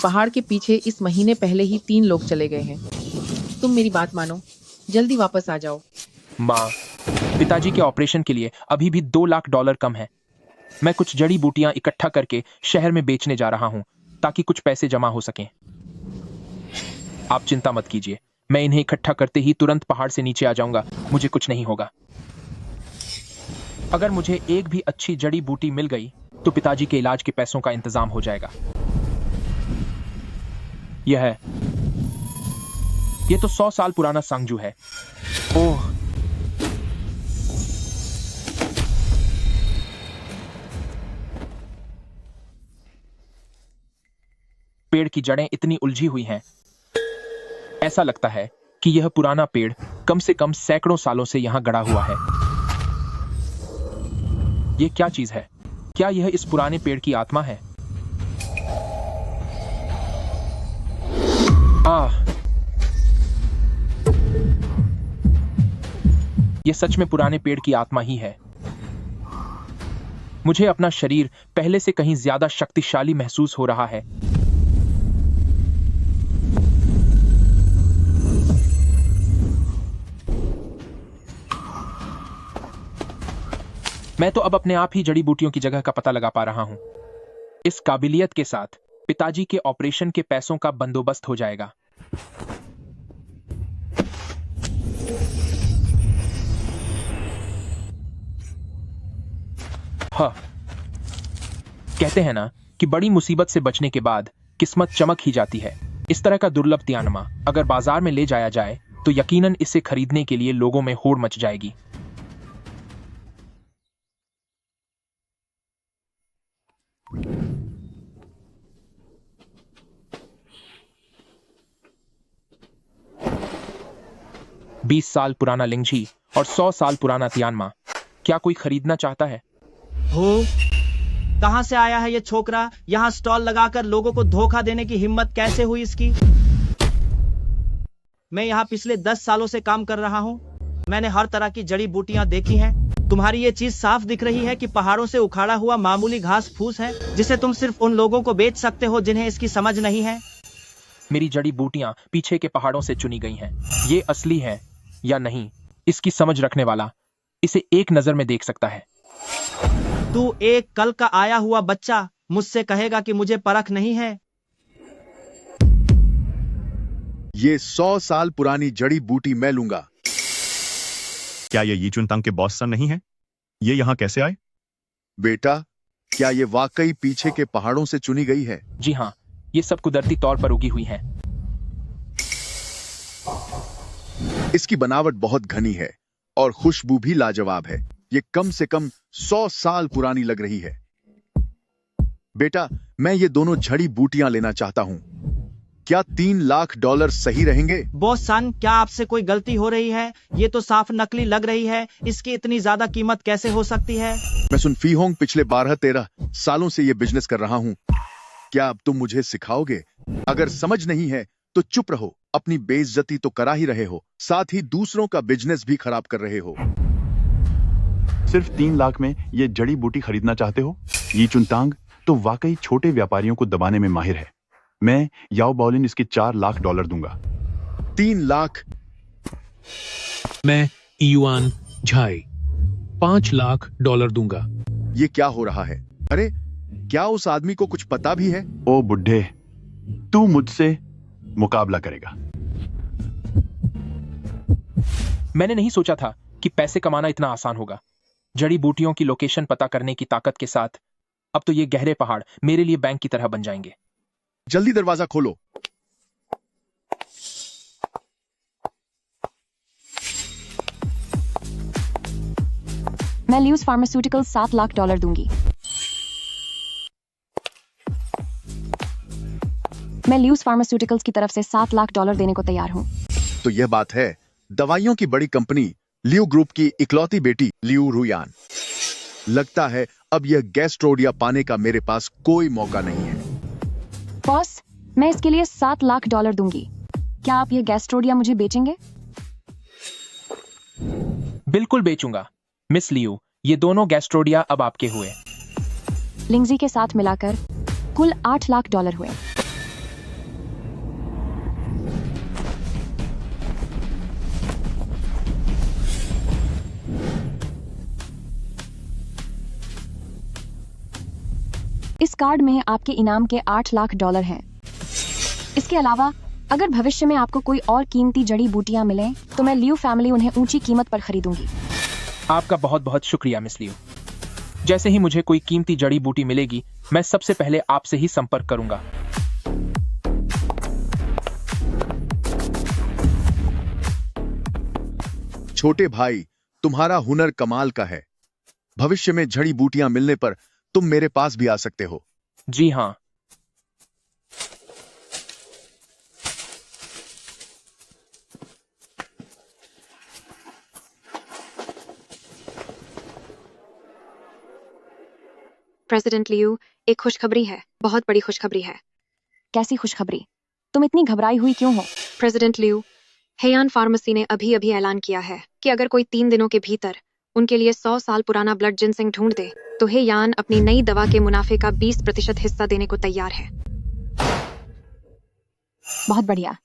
पहाड़ के पीछे इस महीने पहले ही 3 लोग चले गए हैं। तुम मेरी बात मानो, जल्दी वापस आ जाओ। माँ, पिताजी के ऑपरेशन के लिए अभी भी $2 लाख कम है। मैं कुछ जड़ी बूटियां इकट्ठा करके शहर में बेचने जा रहा हूं ताकि कुछ पैसे जमा हो सकें। आप चिंता मत कीजिए, मैं इन्हें इकट्ठा करते ही तुरंत पहाड़ से नीचे आ जाऊंगा। मुझे कुछ नहीं होगा। अगर मुझे एक भी अच्छी जड़ी बूटी मिल गई तो पिताजी के इलाज के पैसों का इंतजाम हो जाएगा। ये तो 100 साल पुराना सांगजू है। ओह, पेड़ की जड़ें इतनी उलझी हुई हैं, ऐसा लगता है कि यह पुराना पेड़ कम से कम सैकड़ों सालों से यहां गड़ा हुआ है। यह क्या चीज है? क्या यह इस पुराने पेड़ की आत्मा है? यह सच में पुराने पेड़ की आत्मा ही है। मुझे अपना शरीर पहले से कहीं ज्यादा शक्तिशाली महसूस हो रहा है। मैं तो अब अपने आप ही जड़ी बूटियों की जगह का पता लगा पा रहा हूं। इस काबिलियत के साथ पिताजी के ऑपरेशन के पैसों का बंदोबस्त हो जाएगा। हाँ, कहते हैं ना कि बड़ी मुसीबत से बचने के बाद किस्मत चमक ही जाती है। इस तरह का दुर्लभ तियानमा अगर बाजार में ले जाया जाए तो यकीनन इसे खरीदने के लिए लोगों में होड़ मच जाएगी। बीस साल पुराना लिंगझी और 100 साल पुराना तियानमा, क्या कोई खरीदना चाहता है? हो, कहां से आया है ये छोकरा? यहाँ स्टॉल लगाकर लोगों को धोखा देने की हिम्मत कैसे हुई इसकी? मैं यहाँ पिछले 10 सालों से काम कर रहा हूँ। मैंने हर तरह की जड़ी बूटियां देखी हैं। तुम्हारी ये चीज साफ दिख रही है कि पहाड़ों से उखाड़ा हुआ मामूली घास फूस है जिसे तुम सिर्फ उन लोगों को बेच सकते हो जिन्हें इसकी समझ नहीं है। मेरी जड़ी बूटियां पीछे के पहाड़ों से चुनी गई हैं। ये असली है या नहीं, इसकी समझ रखने वाला इसे एक नजर में देख सकता है। तू एक कल का आया हुआ बच्चा मुझसे कहेगा कि मुझे परख नहीं है? ये 100 साल पुरानी जड़ी बूटी मैं लूंगा। क्या ये यी चुन तांग के बॉस सन नहीं है? ये यहाँ कैसे आए? बेटा, क्या ये वाकई पीछे के पहाड़ों से चुनी गई है? जी हाँ, ये सब कुदरती तौर पर उगी हुई हैं। इसकी बनावट बहुत घनी है और खुशबू भी लाजवाब है। ये कम से कम 100 साल पुरानी लग रही है। बेटा, मैं ये दोनों जड़ी बूटियां लेना चाहता हूं। क्या $3 लाख सही रहेंगे? बॉस सन, क्या आपसे कोई गलती हो रही है? ये तो साफ नकली लग रही है। इसकी इतनी ज्यादा कीमत कैसे हो सकती है? मैं सुन फी होंग पिछले 12-13 सालों से ये बिजनेस कर रहा हूं। क्या अब तुम मुझे सिखाओगे? अगर समझ नहीं है तो चुप रहो। अपनी बेइज्जती तो करा ही रहे हो, साथ ही दूसरों का बिजनेस भी खराब कर रहे हो। सिर्फ 3 लाख में ये जड़ी बूटी खरीदना चाहते हो? यी चुन तांग तो वाकई छोटे व्यापारियों को दबाने में माहिर है। मैं याओ बाओलिन इसके $4 लाख दूंगा। 3 लाख? मैं युआन झाई $5 लाख दूंगा। ये क्या हो रहा है? अरे, क्या उस आदमी को कुछ पता भी है? ओ बुढ़े, तू मुझसे मुकाबला करेगा? मैंने नहीं सोचा था कि पैसे कमाना इतना आसान होगा। जड़ी बूटियों की लोकेशन पता करने की ताकत के साथ अब तो ये गहरे पहाड़ मेरे लिए बैंक की तरह बन जाएंगे। जल्दी दरवाजा खोलो। मैं ल्यूज फार्मास्यूटिकल्स $7 लाख दूंगी। मैं ल्यूज फार्मास्यूटिकल्स की तरफ से $7 लाख देने को तैयार हूं। तो यह बात है, दवाइयों की बड़ी कंपनी लियू ग्रुप की इकलौती बेटी लियू रुयान। लगता है अब यह गैस्ट्रोडिया पाने का मेरे पास कोई मौका नहीं है। बॉस, मैं इसके लिए $7 लाख दूंगी। क्या आप ये गैस्ट्रोडिया मुझे बेचेंगे? बिल्कुल बेचूंगा मिस लियू। ये दोनों गैस्ट्रोडिया अब आपके हुए। लिंगजी के साथ मिलाकर कुल $8 लाख हुए। इस कार्ड में आपके इनाम के 8 लाख डॉलर हैं। इसके अलावा अगर भविष्य में आपको कोई और कीमती जड़ी बूटियां मिलें तो मैं लियो फैमिली उन्हें ऊंची कीमत पर खरीदूंगी। आपका बहुत बहुत शुक्रिया मिस लियो। जैसे ही मुझे कोई कीमती जड़ी बूटी मिलेगी मैं सबसे पहले आपसे ही संपर्क करूंगा। छोटे भाई, तुम्हारा हुनर कमाल का है। भविष्य में जड़ी बूटियां मिलने पर तुम मेरे पास भी आ सकते हो। जी हाँ। प्रेसिडेंट लियू, एक खुशखबरी है, बहुत बड़ी खुशखबरी है। कैसी खुशखबरी? तुम इतनी घबराई हुई क्यों हो? प्रेसिडेंट लियू, हेयान फार्मेसी ने अभी अभी ऐलान किया है कि अगर कोई 3 दिनों के भीतर उनके लिए 100 साल पुराना ब्लड जिनसिंग ढूंढ दे तो हेयान अपनी नई दवा के मुनाफे का 20% हिस्सा देने को तैयार है। बहुत बढ़िया।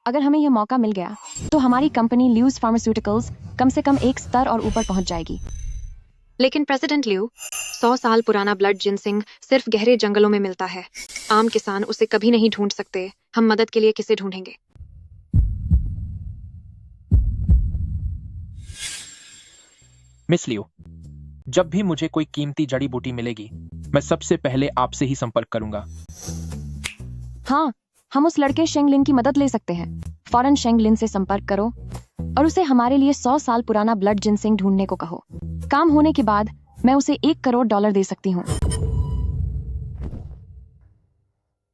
अगर हमें यह मौका मिल गया तो हमारी कंपनी ल्यूज फार्मास्यूटिकल्स कम से कम एक स्तर और ऊपर पहुंच जाएगी। लेकिन प्रेसिडेंट लियू, 100 साल पुराना ब्लड जिनसिंग सिर्फ गहरे जंगलों में मिलता है। आम किसान उसे कभी नहीं ढूंढ सकते। हम मदद के लिए किसे ढूंढेंगे? मिस लियो, जब भी मुझे कोई कीमती जड़ी बूटी मिलेगी मैं सबसे पहले आपसे ही संपर्क करूंगा। हाँ, हम उस लड़के शेंगलिन की मदद ले सकते हैं। फौरन शेंगलिन से संपर्क करो और उसे हमारे लिए 100 साल पुराना ब्लड जिनसिंग ढूंढने को कहो। काम होने के बाद मैं उसे $1 करोड़ दे सकती हूँ।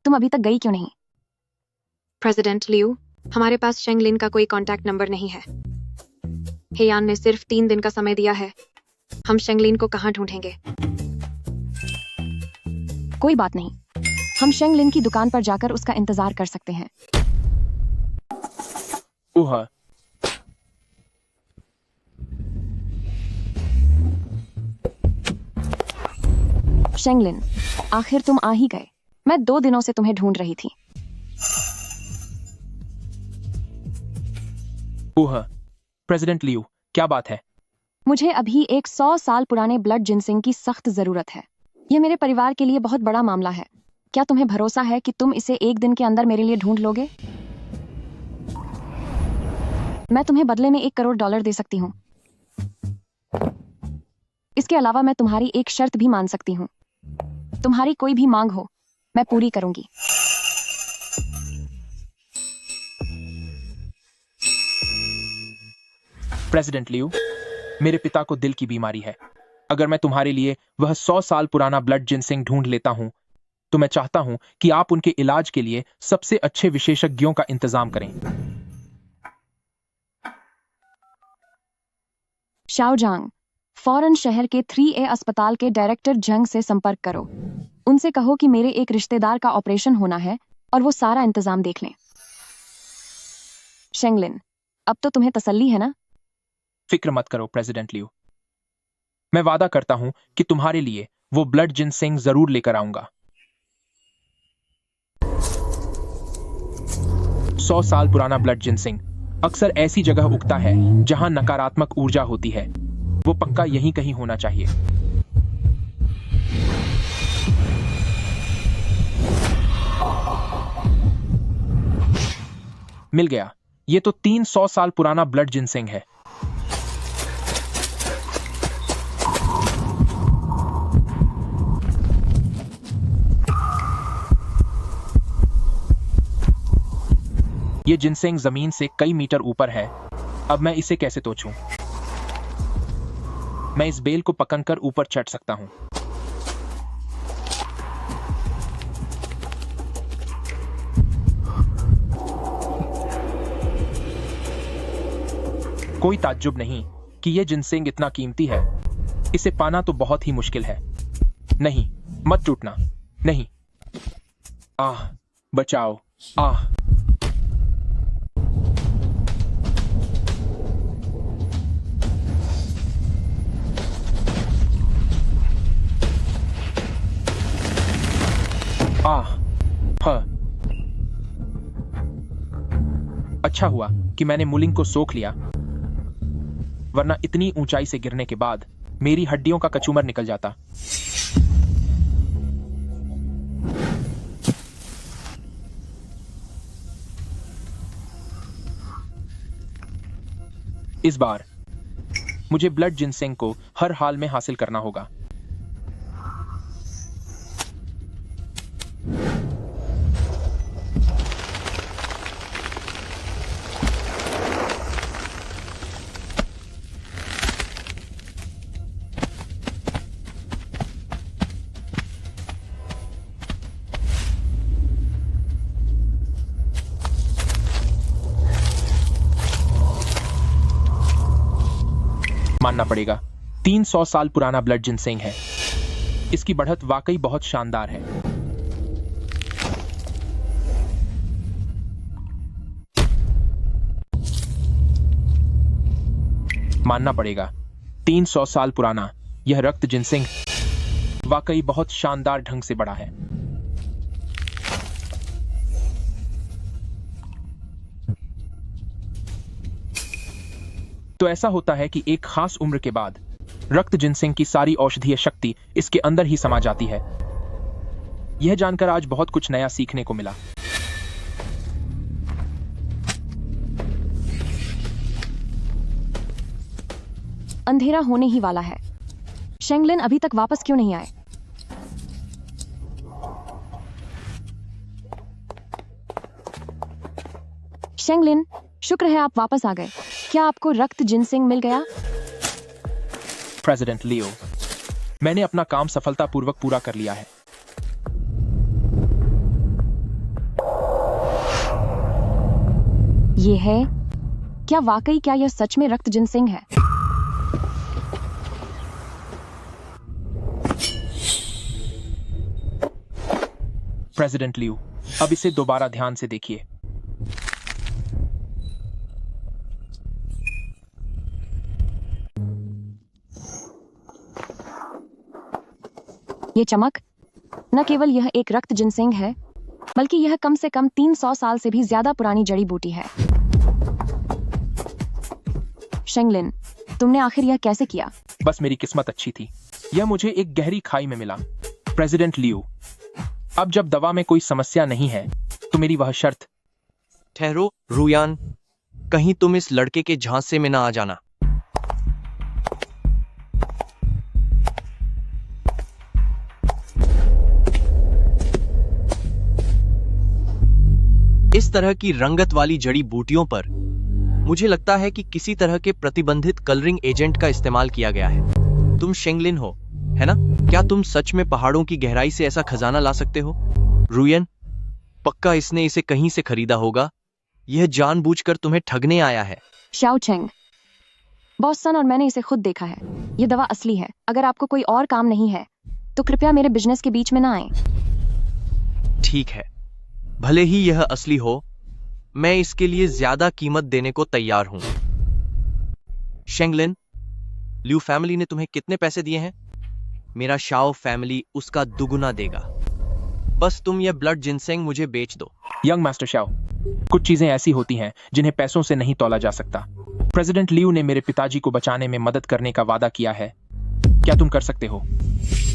तुम अभी तक गई क्यों नहीं? प्रेसिडेंट लियू, हमारे पास शेंगलिन का कोई कांटेक्ट नंबर नहीं है। हेयान ने सिर्फ 3 दिन का समय दिया है। हम शेंगलिन को कहाँ ढूंढेंगे? कोई बात नहीं, हम शेंगलिन की दुकान पर जाकर उसका इंतजार कर सकते हैं। ओह, शेंगलिन, आखिर तुम आ ही गए। मैं 2 दिनों से तुम्हें ढूंढ रही थी। ओह, प्रेसिडेंट लियू, क्या बात है? मुझे अभी एक 100 साल पुराने ब्लड जिनसिंग की सख्त जरूरत है। यह मेरे परिवार के लिए बहुत बड़ा मामला है। क्या तुम्हें भरोसा है कि तुम इसे 1 दिन के अंदर मेरे लिए ढूंढ लोगे? मैं तुम्हें बदले में $1 करोड़ दे सकती हूँ। इसके अलावा मैं तुम्हारी एक शर्त भी मान सकती हूँ। तुम्हारी कोई भी मांग हो, मैं पूरी करूंगी। प्रेसिडेंट लियू, मेरे पिता को दिल की बीमारी है। अगर मैं तुम्हारे लिए वह 100 साल पुराना ब्लड जिनसिंग ढूंढ लेता हूं तो मैं चाहता हूं कि आप उनके इलाज के लिए सबसे अच्छे विशेषज्ञों का इंतजाम करें। शाओजांग, फौरन शहर के 3A अस्पताल के डायरेक्टर जंग से संपर्क करो। उनसे कहो कि मेरे एक रिश्तेदार का ऑपरेशन होना है और वो सारा इंतजाम देख लें। शेंगलिन, अब तो तुम्हें तसल्ली है ना? फिक्र मत करो प्रेसिडेंट लियू, मैं वादा करता हूं कि तुम्हारे लिए वो ब्लड जिनसिंग जरूर लेकर आऊंगा। 100 साल पुराना ब्लड जिनसिंग अक्सर ऐसी जगह उगता है जहां नकारात्मक ऊर्जा होती है। वो पक्का यहीं कहीं होना चाहिए। मिल गया। ये तो 300 साल पुराना ब्लड जिनसिंग है। ये जिनसिंग जमीन से कई मीटर ऊपर है। अब मैं इसे कैसे तोड़ूं? मैं इस बेल को पकड़कर ऊपर चढ़ सकता हूं। कोई ताज्जुब नहीं कि यह जिनसिंग इतना कीमती है। इसे पाना तो बहुत ही मुश्किल है। नहीं, मत टूटना। नहीं। आह, बचाओ। आह। आह, हाँ। अच्छा हुआ कि मैंने मुलिंग को सोख लिया, वरना इतनी ऊंचाई से गिरने के बाद मेरी हड्डियों का कचूमर निकल जाता। इस बार मुझे ब्लड जिनसेंग को हर हाल में हासिल करना होगा। मानना पड़ेगा 300 साल पुराना ब्लड जिनसेंग है। इसकी बढ़त वाकई बहुत शानदार है। मानना पड़ेगा 300 साल पुराना यह रक्त जिनसेंग वाकई बहुत शानदार ढंग से बढ़ा है। तो ऐसा होता है कि एक खास उम्र के बाद रक्त जिनसेंग की सारी औषधीय शक्ति इसके अंदर ही समा जाती है। यह जानकर आज बहुत कुछ नया सीखने को मिला। अंधेरा होने ही वाला है। शेंगलिन अभी तक वापस क्यों नहीं आए? शेंगलिन, शुक्र है आप वापस आ गए। क्या आपको रक्त जिनसेंग मिल गया? प्रेसिडेंट लियो, मैंने अपना काम सफलतापूर्वक पूरा कर लिया है। ये है क्या? वाकई क्या यह सच में रक्त जिनसेंग है? प्रेसिडेंट लियो, अब इसे दोबारा ध्यान से देखिए। ये चमक न केवल यह एक रक्त जिनसेंग है, बल्कि यह कम से कम 300 साल से भी ज्यादा पुरानी जड़ी बूटी है। शेंगलिन, तुमने आखिर यह कैसे किया? बस मेरी किस्मत अच्छी थी। यह मुझे एक गहरी खाई में मिला। प्रेसिडेंट लियो, अब जब दवा में कोई समस्या नहीं है तो मेरी वह शर्त। ठहरो रुयान, कहीं तुम इस लड़के के झांसे में ना आ जाना। इस तरह की रंगत वाली जड़ी बूटियों पर मुझे लगता है कि किसी तरह के प्रतिबंधित कलरिंग एजेंट का इस्तेमाल किया गया है। तुम शेंगलिन हो, है ना? क्या तुम सच में पहाड़ों की गहराई से ऐसा खजाना ला सकते हो? रुयन, पक्का इसने इसे कहीं से खरीदा होगा। यह जानबूझकर तुम्हें ठगने आया है। शाओ चेंग, बॉस सन और मैंने इसे खुद देखा है। यह दवा असली है। अगर आपको कोई और काम नहीं है तो कृपया मेरे बिजनेस के बीच में ना आए। ठीक है, भले ही यह असली हो, मैं इसके लिए ज्यादा कीमत देने को तैयार हूं। शेंगलिन, ल्यू फैमिली ने तुम्हें कितने पैसे दिए हैं? मेरा शाओ फैमिली उसका दुगुना देगा। बस तुम यह ब्लड जिनसेंग मुझे बेच दो। यंग मास्टर शाओ, कुछ चीजें ऐसी होती हैं जिन्हें पैसों से नहीं तौला जा सकता। प्रेसिडेंट लियू ने मेरे पिताजी को बचाने में मदद करने का वादा किया है। क्या तुम कर सकते हो?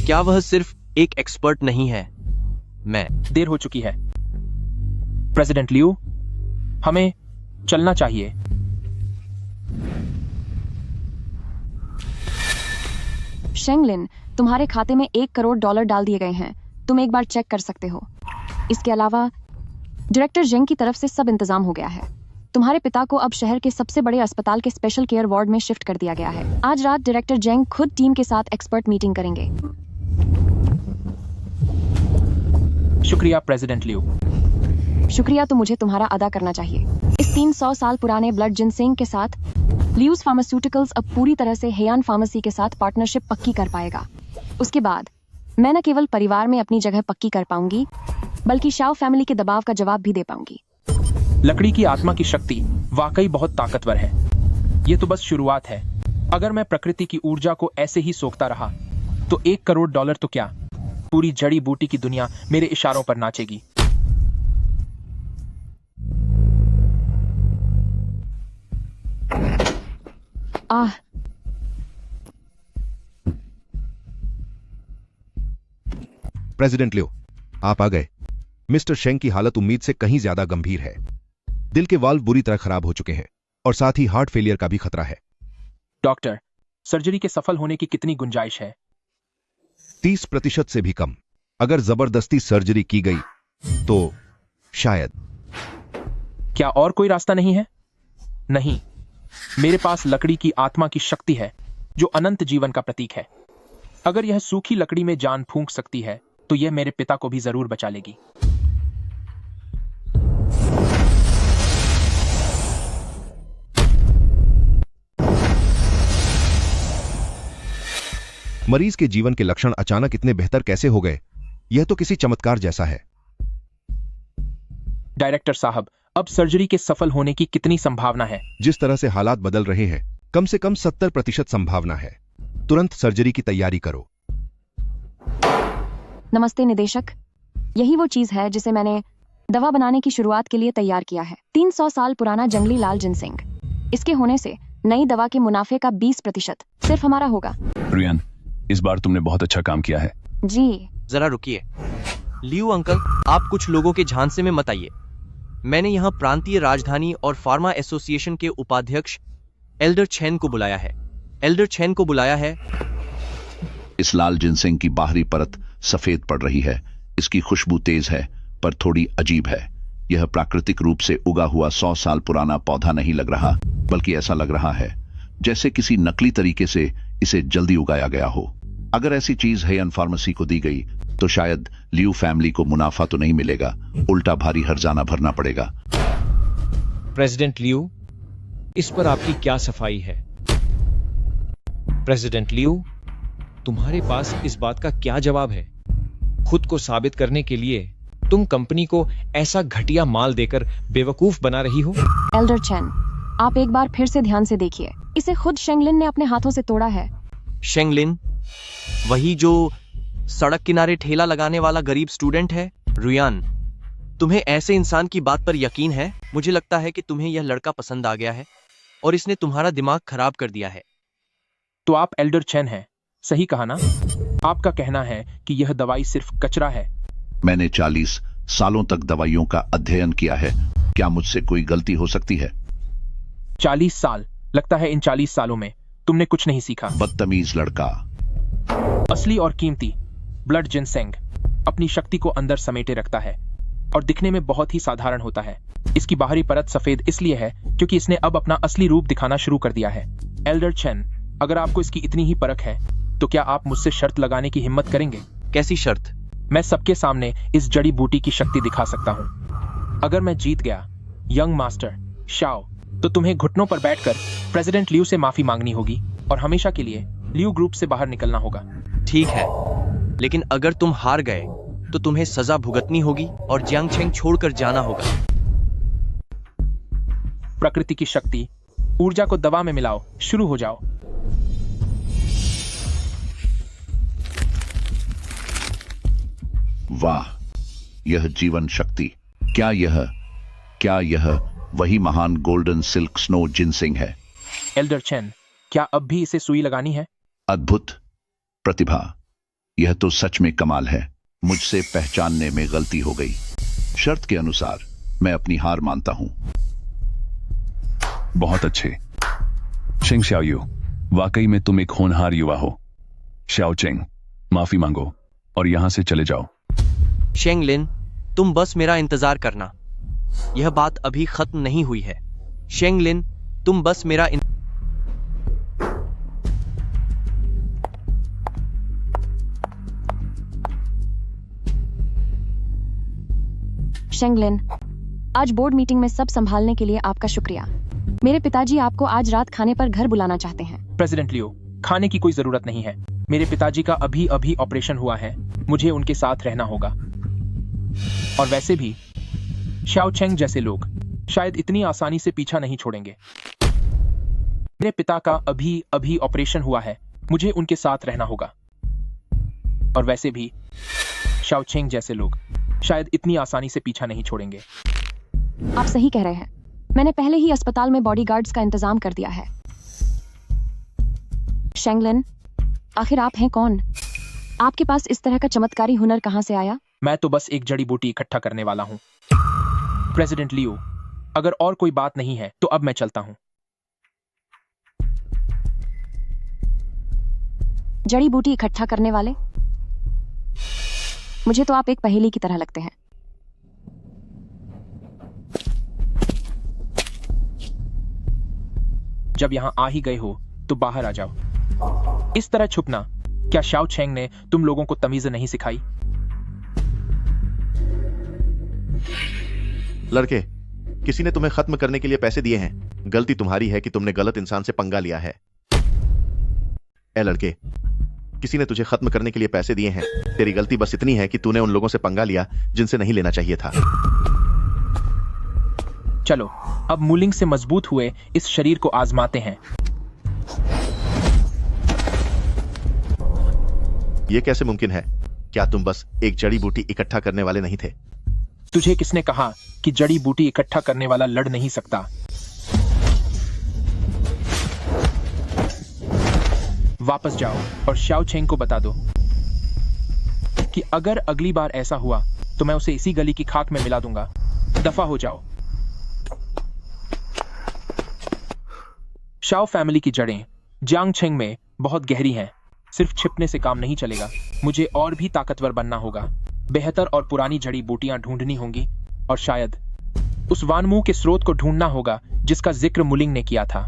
क्या वह सिर्फ एक एक्सपर्ट नहीं है? मैं। देर हो चुकी है प्रेसिडेंट लियू, हमें चलना चाहिए। शेंगलिन, तुम्हारे खाते में $1 करोड़ डाल दिए गए हैं। तुम एक बार चेक कर सकते हो। इसके अलावा डायरेक्टर जेंग की तरफ से सब इंतजाम हो गया है। तुम्हारे पिता को अब शहर के सबसे बड़े अस्पताल के स्पेशल केयर वार्ड में शिफ्ट कर दिया गया है। आज रात डायरेक्टर जेंग खुद टीम के साथ एक्सपर्ट मीटिंग करेंगे। शुक्रिया प्रेसिडेंट लियू। शुक्रिया तो मुझे तुम्हारा अदा करना चाहिए। इस 300 साल पुराने ब्लड जिनसेंग के साथ ल्यूज फार्मास्यूटिकल्स अब पूरी तरह से हेयान फार्मेसी के साथ पार्टनरशिप पक्की कर पाएगा। उसके बाद मैं न केवल परिवार में अपनी जगह पक्की कर पाऊंगी, बल्कि शाओ फैमिली के दबाव का जवाब भी दे पाऊंगी। लकड़ी की आत्मा की शक्ति वाकई बहुत ताकतवर है। ये तो बस शुरुआत है। अगर मैं प्रकृति की ऊर्जा को ऐसे ही सोखता रहा तो $1 करोड़ तो क्या, पूरी जड़ी बूटी की दुनिया मेरे इशारों पर नाचेगी। आह, प्रेसिडेंट लियो, आप आ गए। मिस्टर शेंग की हालत उम्मीद से कहीं ज्यादा गंभीर है। दिल के वाल्व बुरी तरह खराब हो चुके हैं। और साथ ही हार्ट फेलियर का भी खतरा है। डॉक्टर, सर्जरी के सफल होने की कितनी गुंजाइश है? 30% से भी कम। अगर जबरदस्ती सर्जरी की गई तो शायद। क्या और कोई रास्ता नहीं है? नहीं, मेरे पास लकड़ी की आत्मा की शक्ति है जो अनंत जीवन का प्रतीक है। अगर यह सूखी लकड़ी में जान फूंक सकती है तो यह मेरे पिता को भी जरूर बचा लेगी। मरीज के जीवन के लक्षण अचानक इतने बेहतर कैसे हो गए? यह तो किसी चमत्कार जैसा है। डायरेक्टर साहब, अब सर्जरी के सफल होने की कितनी संभावना है? जिस तरह से हालात बदल रहे हैं, कम से कम 70% संभावना है। तुरंत सर्जरी की तैयारी करो। नमस्ते निदेशक, यही वो चीज है जिसे मैंने दवा बनाने की शुरुआत के लिए तैयार किया है। 300 साल पुराना जंगली लाल जिनसिंग। इसके होने से नई दवा के मुनाफे का 20% सिर्फ हमारा होगा। रियान, इस बार तुमने बहुत अच्छा काम किया है। जी। जरा रुकिए। लियू अंकल, आप कुछ लोगों के झांसे में मत आइए। मैंने यहाँ प्रांतीय राजधानी और फार्मा एसोसिएशन के उपाध्यक्ष एल्डर चेन को बुलाया है। एल्डर चेन को बुलाया है। इस लाल जिनसिंग की बाहरी परत सफेद पड़ रही है। इसकी खुशबू तेज है पर थोड़ी अजीब है। यह प्राकृतिक रूप से उगा हुआ 100 साल पुराना पौधा नहीं लग रहा, बल्कि ऐसा लग रहा है जैसे किसी नकली तरीके से इसे जल्दी उगाया गया हो। अगर ऐसी चीज हेयन फार्मेसी को दी गई तो शायद लियू फैमिली को मुनाफा तो नहीं मिलेगा, उल्टा भारी हर्जाना भरना पड़ेगा। प्रेसिडेंट लियू, इस पर आपकी क्या सफाई है? प्रेसिडेंट लियू, तुम्हारे पास इस बात का क्या जवाब है? खुद को साबित करने के लिए तुम कंपनी को ऐसा घटिया माल देकर बेवकूफ बना रही हो। एल्डर चेन, आप एक बार फिर से ध्यान से देखिए। इसे खुद शेंगलिन ने अपने हाथों से तोड़ा है। शेंगलिन, वही जो सड़क किनारे ठेला लगाने वाला गरीब स्टूडेंट है? रुयान, तुम्हें ऐसे इंसान की बात पर यकीन है? मुझे लगता है कि तुम्हें यह लड़का पसंद आ गया है और इसने तुम्हारा दिमाग खराब कर दिया है। तो आप एल्डर चेन हैं, सही कहा ना? आपका कहना है कि यह दवाई सिर्फ कचरा है। मैंने 40 सालों तक दवाइयों का अध्ययन किया है। क्या मुझसे कोई गलती हो सकती है? 40 साल? लगता है इन 40 सालों में तुमने कुछ नहीं सीखा। बदतमीज लड़का। असली और कीमती ब्लड जिनसेंग अपनी शक्ति को अंदर समेटे रखता है और दिखने में बहुत ही साधारण होता है। इसकी बाहरी परत सफेद इसलिए है क्योंकि इसने अब अपना असली रूप दिखाना शुरू कर दिया है। एल्डर चेन, अगर आपको इसकी इतनी ही परख है तो क्या आप मुझसे शर्त लगाने की हिम्मत करेंगे? कैसी शर्त? मैं सबके सामने इस जड़ी बूटी की शक्ति दिखा सकता हूँ। अगर मैं जीत गया यंग मास्टर शाओ, तो तुम्हें घुटनों पर बैठकर प्रेसिडेंट लियू से माफी मांगनी होगी और हमेशा के लिए लियू ग्रुप से बाहर निकलना होगा। ठीक है, लेकिन अगर तुम हार गए तो तुम्हें सजा भुगतनी होगी और जियांगचेंग छोड़कर जाना होगा। प्रकृति की शक्ति, ऊर्जा को दवा में मिलाओ, शुरू हो जाओ। वाह, यह जीवन शक्ति। क्या यह वही महान गोल्डन सिल्क स्नो जिनसिंग है? एल्डर चेन, क्या अब भी इसे सुई लगानी है? अद्भुत प्रतिभा, यह तो सच में कमाल है। मुझसे पहचानने में गलती हो गई। शर्त के अनुसार मैं अपनी हार मानता हूं। बहुत अच्छे शेंग शाओयू, वाकई में तुम एक होनहार युवा हो। शाओ चेंग, माफी मांगो और यहां से चले जाओ। शेंगलिन, तुम बस मेरा इंतजार करना। यह बात अभी खत्म नहीं हुई है। शेंगलिन, तुम बस मेरा शेंगलिन, आज बोर्ड मीटिंग में सब संभालने के लिए आपका शुक्रिया। मेरे पिताजी आपको आज रात खाने पर घर बुलाना चाहते हैं। प्रेसिडेंट लियो, खाने की कोई जरूरत नहीं है। मेरे पिताजी का अभी अभी ऑपरेशन हुआ है, मुझे उनके साथ रहना होगा। और वैसे भी शाओ चेंग जैसे लोग शायद इतनी आसानी से पीछा नहीं छोड़ेंगे। मेरे पिता का अभी अभी ऑपरेशन हुआ है, मुझे उनके साथ रहना होगा। और वैसे भी शाओ चेंग जैसे लोग शायद इतनी आसानी से पीछा नहीं छोड़ेंगे। आप सही कह रहे हैं। मैंने पहले ही अस्पताल में बॉडीगार्ड्स का इंतजाम कर दिया है। शेंगलिन, आखिर आप हैं कौन? आपके पास इस तरह का चमत्कारी हुनर कहां से आया? मैं तो बस एक जड़ी बूटी इकट्ठा करने वाला हूं। प्रेसिडेंट लियो, अगर और कोई बात नहीं है तो अब मैं चलता हूं। जड़ी बूटी इकट्ठा करने वाले? मुझे तो आप एक पहेली की तरह लगते हैं। जब यहाँ आ ही गए हो तो बाहर आ जाओ। इस तरह छुपना, क्या शाओ चेंग ने तुम लोगों को तमीज नहीं सिखाई? लड़के, किसी ने तुम्हें खत्म करने के लिए पैसे दिए हैं। गलती तुम्हारी है कि तुमने गलत इंसान से पंगा लिया है। ए लड़के, किसी ने तुझे खत्म करने के लिए पैसे दिए हैं। तेरी गलती बस इतनी है कि तूने उन लोगों से पंगा लिया जिनसे नहीं लेना चाहिए था। चलो अब मूलिंग से मजबूत हुए इस शरीर को आजमाते हैं। यह कैसे मुमकिन है? क्या तुम बस एक जड़ी बूटी इकट्ठा करने वाले नहीं थे? तुझे किसने कहा कि जड़ी बूटी इकट्ठा करने वाला लड़ नहीं सकता? वापस जाओ और शाओ चेंग को बता दो कि अगर अगली बार ऐसा हुआ तो मैं उसे इसी गली की खाक में मिला दूंगा। दफा हो जाओ। शाओ फैमिली की जड़ें जियांगछेंग में बहुत गहरी हैं। सिर्फ छिपने से काम नहीं चलेगा, मुझे और भी ताकतवर बनना होगा। बेहतर और पुरानी जड़ी बूटियां ढूंढनी होंगी और शायद उस वानमू के स्रोत को ढूंढना होगा जिसका जिक्र मुलिंग ने किया था।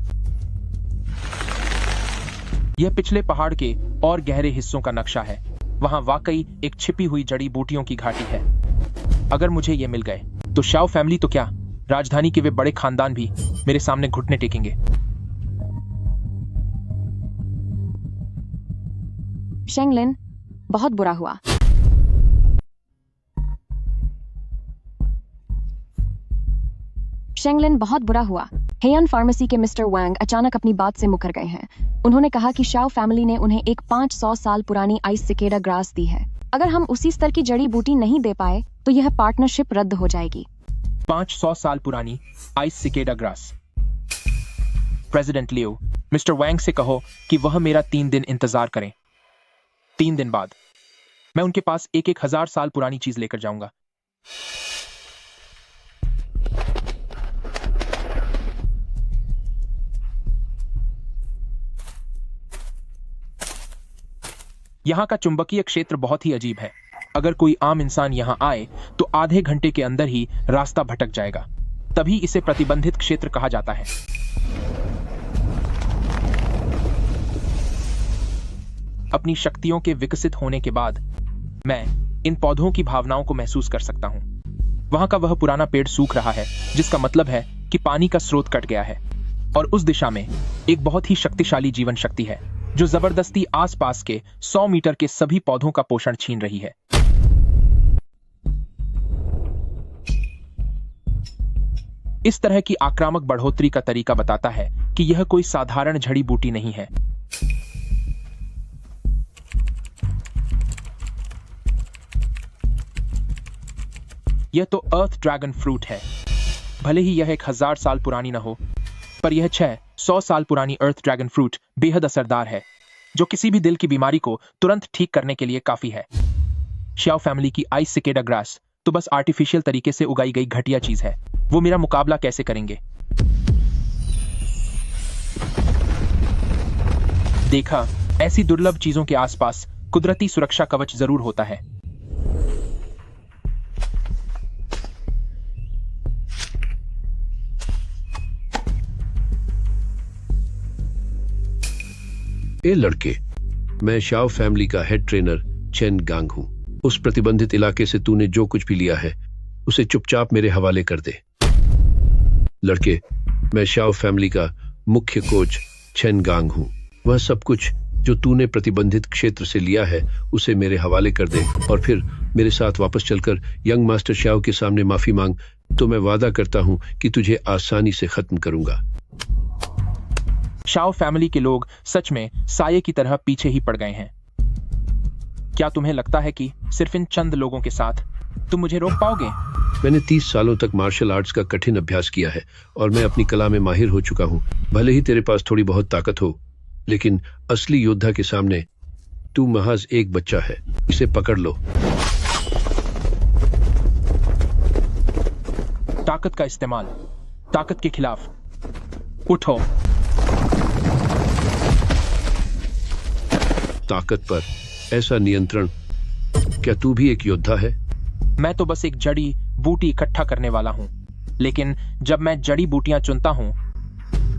यह पिछले पहाड़ के और गहरे हिस्सों का नक्शा है। वहां वाकई एक छिपी हुई जड़ी बूटियों की घाटी है। अगर मुझे ये मिल गए तो शाओ फैमिली तो क्या, राजधानी के वे बड़े खानदान भी मेरे सामने घुटने टेकेंगे। शेंगलिन, बहुत बुरा हुआ। शेंगलिन, बहुत बुरा हुआ। हेयन फार्मेसी के मिस्टर वांग अचानक अपनी बात से मुकर गए हैं। उन्होंने कहा कि शाओ फैमिली ने उन्हें एक 500 साल पुरानी आइस सिकेडा ग्रास दी है। अगर हम उसी स्तर की जड़ी बूटी नहीं दे पाए तो यह पार्टनरशिप रद्द हो जाएगी। 500 साल पुरानी आइस सिकेडा ग्रास। प्रेसिडेंट लियो, मिस्टर वांग से कहो कि वह मेरा 3 दिन इंतजार करें। 3 दिन बाद मैं उनके पास एक 1000 साल पुरानी चीज लेकर जाऊंगा। यहां का चुंबकीय क्षेत्र बहुत ही अजीब है। अगर कोई आम इंसान यहां आए तो आधे घंटे के अंदर ही रास्ता भटक जाएगा। तभी इसे प्रतिबंधित क्षेत्र कहा जाता है। अपनी शक्तियों के विकसित होने के बाद मैं इन पौधों की भावनाओं को महसूस कर सकता हूं। वहां का वह पुराना पेड़ सूख रहा है, जिसका मतलब है कि पानी का स्रोत कट गया है और उस दिशा में एक बहुत ही शक्तिशाली जीवन शक्ति है जो जबरदस्ती आसपास के 100 मीटर के सभी पौधों का पोषण छीन रही है। इस तरह की आक्रामक बढ़ोतरी का तरीका बताता है कि यह कोई साधारण जड़ी बूटी नहीं है। यह तो अर्थ ड्रैगन फ्रूट है। भले ही यह 1000 साल पुरानी न हो, पर यह 600 साल पुरानी अर्थ ड्रैगन फ्रूट बेहद असरदार है, जो किसी भी दिल की बीमारी को तुरंत ठीक करने के लिए काफी है। शाओ फैमिली की आइस सिकेडा ग्रास तो बस आर्टिफिशियल तरीके से उगाई गई घटिया चीज है। वो मेरा मुकाबला कैसे करेंगे? देखा, ऐसी दुर्लभ चीजों के आसपास कुदरती सुरक्षा कवच जरूर होता है। ए लड़के, मैं शाओ फैमिली का हेड ट्रेनर चेन गांग हूं। उस प्रतिबंधित इलाके से तूने जो कुछ भी लिया है उसे चुपचाप मेरे हवाले कर दे। लड़के, मैं शाओ फैमिली का मुख्य कोच चेन गांग हूं। वह सब कुछ जो तूने प्रतिबंधित क्षेत्र से लिया है उसे मेरे हवाले कर दे और फिर मेरे साथ वापस चलकर यंग मास्टर शाओ के सामने माफी मांग, तो मैं वादा करता हूं कि तुझे आसानी से खत्म करूंगा। शाओ फैमिली के लोग सच में साये की तरह पीछे ही पड़ गए हैं। क्या तुम्हें लगता है कि सिर्फ इन चंद लोगों के साथ तुम मुझे रोक पाओगे? मैंने 30 सालों तक मार्शल आर्ट्स का कठिन अभ्यास किया है और मैं अपनी कला में माहिर हो चुका हूं। भले ही तेरे पास थोड़ी बहुत ताकत हो, लेकिन असली योद्धा के सामने तू महज एक बच्चा है। इसे पकड़ लो। ताकत का इस्तेमाल ताकत के खिलाफ। उठो। ताकत पर ऐसा नियंत्रण, क्या तू भी एक योद्धा है? मैं तो बस एक जड़ी बूटी इकट्ठा करने वाला हूँ, लेकिन जब मैं जड़ी बूटियां चुनता हूँ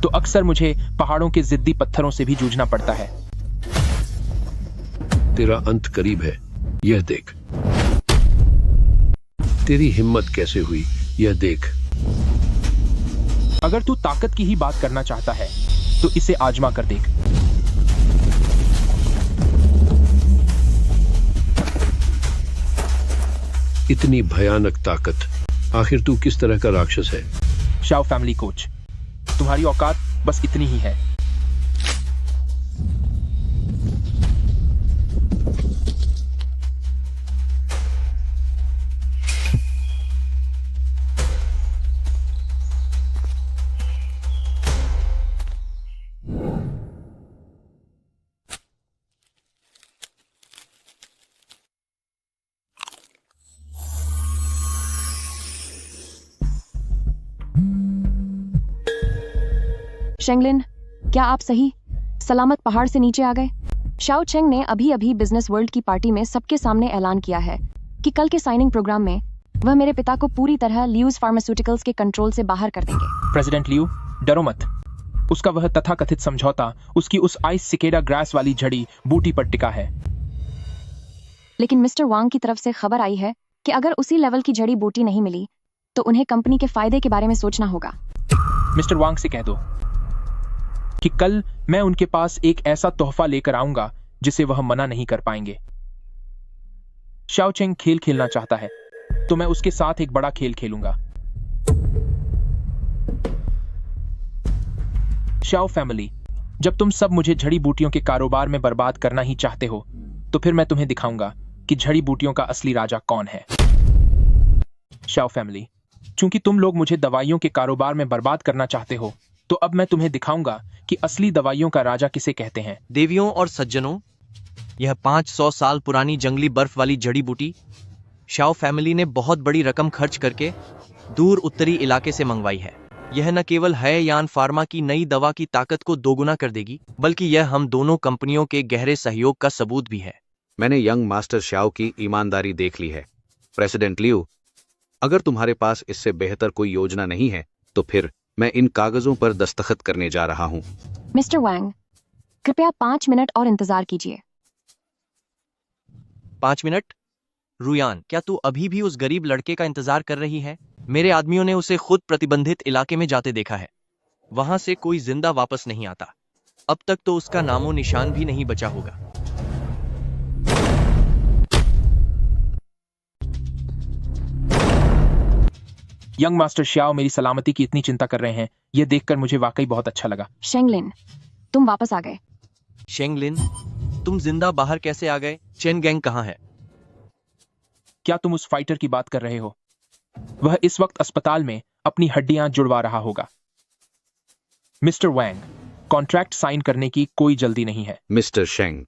तो अक्सर मुझे पहाड़ों के जिद्दी पत्थरों से भी जूझना पड़ता है। तेरा अंत करीब है, यह देख। तेरी हिम्मत कैसे हुई, यह देख। अगर तू ताकत की ही बात करना चाहता है तो इसे आजमा कर देख। इतनी भयानक ताकत, आखिर तू किस तरह का राक्षस है? शाओ फैमिली कोच, तुम्हारी औकात बस इतनी ही है। शेंगलिन, क्या आप सही सलामत पहाड़ से नीचे आ गए? शाओ चेंग ने अभी अभी बिजनेस वर्ल्ड की पार्टी में सबके सामने ऐलान किया है कि कल के साइनिंग प्रोग्राम में वह मेरे पिता को पूरी तरह ल्यूज फार्मास्यूटिकल्स के कंट्रोल से बाहर कर देंगे। प्रेसिडेंट लियू, डरो मत। उसका वह तथाकथित समझौता उसकी उस आइस सिकेडा ग्रास वाली जड़ी बूटी पर टिका है। लेकिन मिस्टर वांग की तरफ से खबर आई है कि अगर उसी लेवल की जड़ी बूटी नहीं मिली तो उन्हें कंपनी के फायदे के बारे में सोचना होगा। मिस्टर वांग से कह दो कि कल मैं उनके पास एक ऐसा तोहफा लेकर आऊंगा जिसे वह मना नहीं कर पाएंगे। शाओ चेंग खेल खेलना चाहता है तो मैं उसके साथ एक बड़ा खेल खेलूंगा। शाओ फैमिली, जब तुम सब मुझे जड़ी बूटियों के कारोबार में बर्बाद करना ही चाहते हो तो फिर मैं तुम्हें दिखाऊंगा कि जड़ी बूटियों का असली राजा कौन है। शाओ फैमिली, चूंकि तुम लोग मुझे दवाइयों के कारोबार में बर्बाद करना चाहते हो तो अब मैं तुम्हें दिखाऊंगा कि असली दवाइयों का राजा किसे कहते हैं। देवियों और सज्जनों, यह 500 साल पुरानी जंगली बर्फ वाली जड़ी बूटी शाओ फैमिली ने बहुत बड़ी रकम खर्च करके दूर उत्तरी इलाके से मंगवाई है। यह न केवल हेयान फार्मा की नई दवा की ताकत को दोगुना कर देगी, बल्कि यह हम दोनों कंपनियों के गहरे सहयोग का सबूत भी है। मैंने यंग मास्टर शाओ की ईमानदारी देख ली है। प्रेसिडेंट लियू, अगर तुम्हारे पास इससे बेहतर कोई योजना नहीं है तो फिर मैं इन कागजों पर दस्तखत करने जा रहा हूं। मिस्टर वांग, कृपया 5 मिनट और इंतजार कीजिए। 5 मिनट? रुयान, क्या तू अभी भी उस गरीब लड़के का इंतजार कर रही है? मेरे आदमियों ने उसे खुद प्रतिबंधित इलाके में जाते देखा है। वहां से कोई जिंदा वापस नहीं आता। अब तक तो उसका नामो निशान भी नहीं बचा होगा। यंग मास्टर श्याओ मेरी सलामती की इतनी चिंता कर रहे हैं, यह देखकर मुझे वाकई बहुत अच्छा लगा। शेंगलिन, तुम वापस आ गए। शेंगलिन, तुम जिंदा बाहर कैसे आ गए? चेन गैंग कहाँ है? क्या तुम उस फाइटर की बात कर रहे हो? वह इस वक्त अस्पताल में अपनी हड्डियां जुड़वा रहा होगा। मिस्टर वैंग, कॉन्ट्रैक्ट साइन करने की कोई जल्दी नहीं है। मिस्टर शेंग,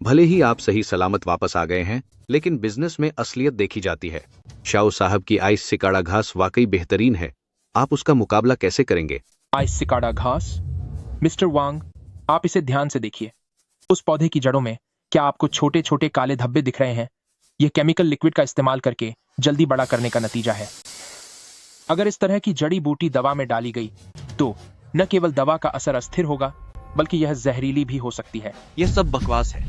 भले ही आप सही सलामत वापस आ गए हैं, लेकिन बिजनेस में असलियत देखी जाती है। शाओ साहब की आइस सिकाड़ा घास वाकई बेहतरीन है। आप उसका मुकाबला कैसे करेंगे? आइस सिकाड़ा घास? मिस्टर वांग, आप इसे ध्यान से देखिए। उस पौधे की जड़ों में क्या आपको छोटे छोटे काले धब्बे दिख रहे हैं? यह केमिकल लिक्विड का इस्तेमाल करके जल्दी बड़ा करने का नतीजा है। अगर इस तरह की जड़ी बूटी दवा में डाली गई तो न केवल दवा का असर अस्थिर होगा, बल्कि यह जहरीली भी हो सकती है। यह सब बकवास है।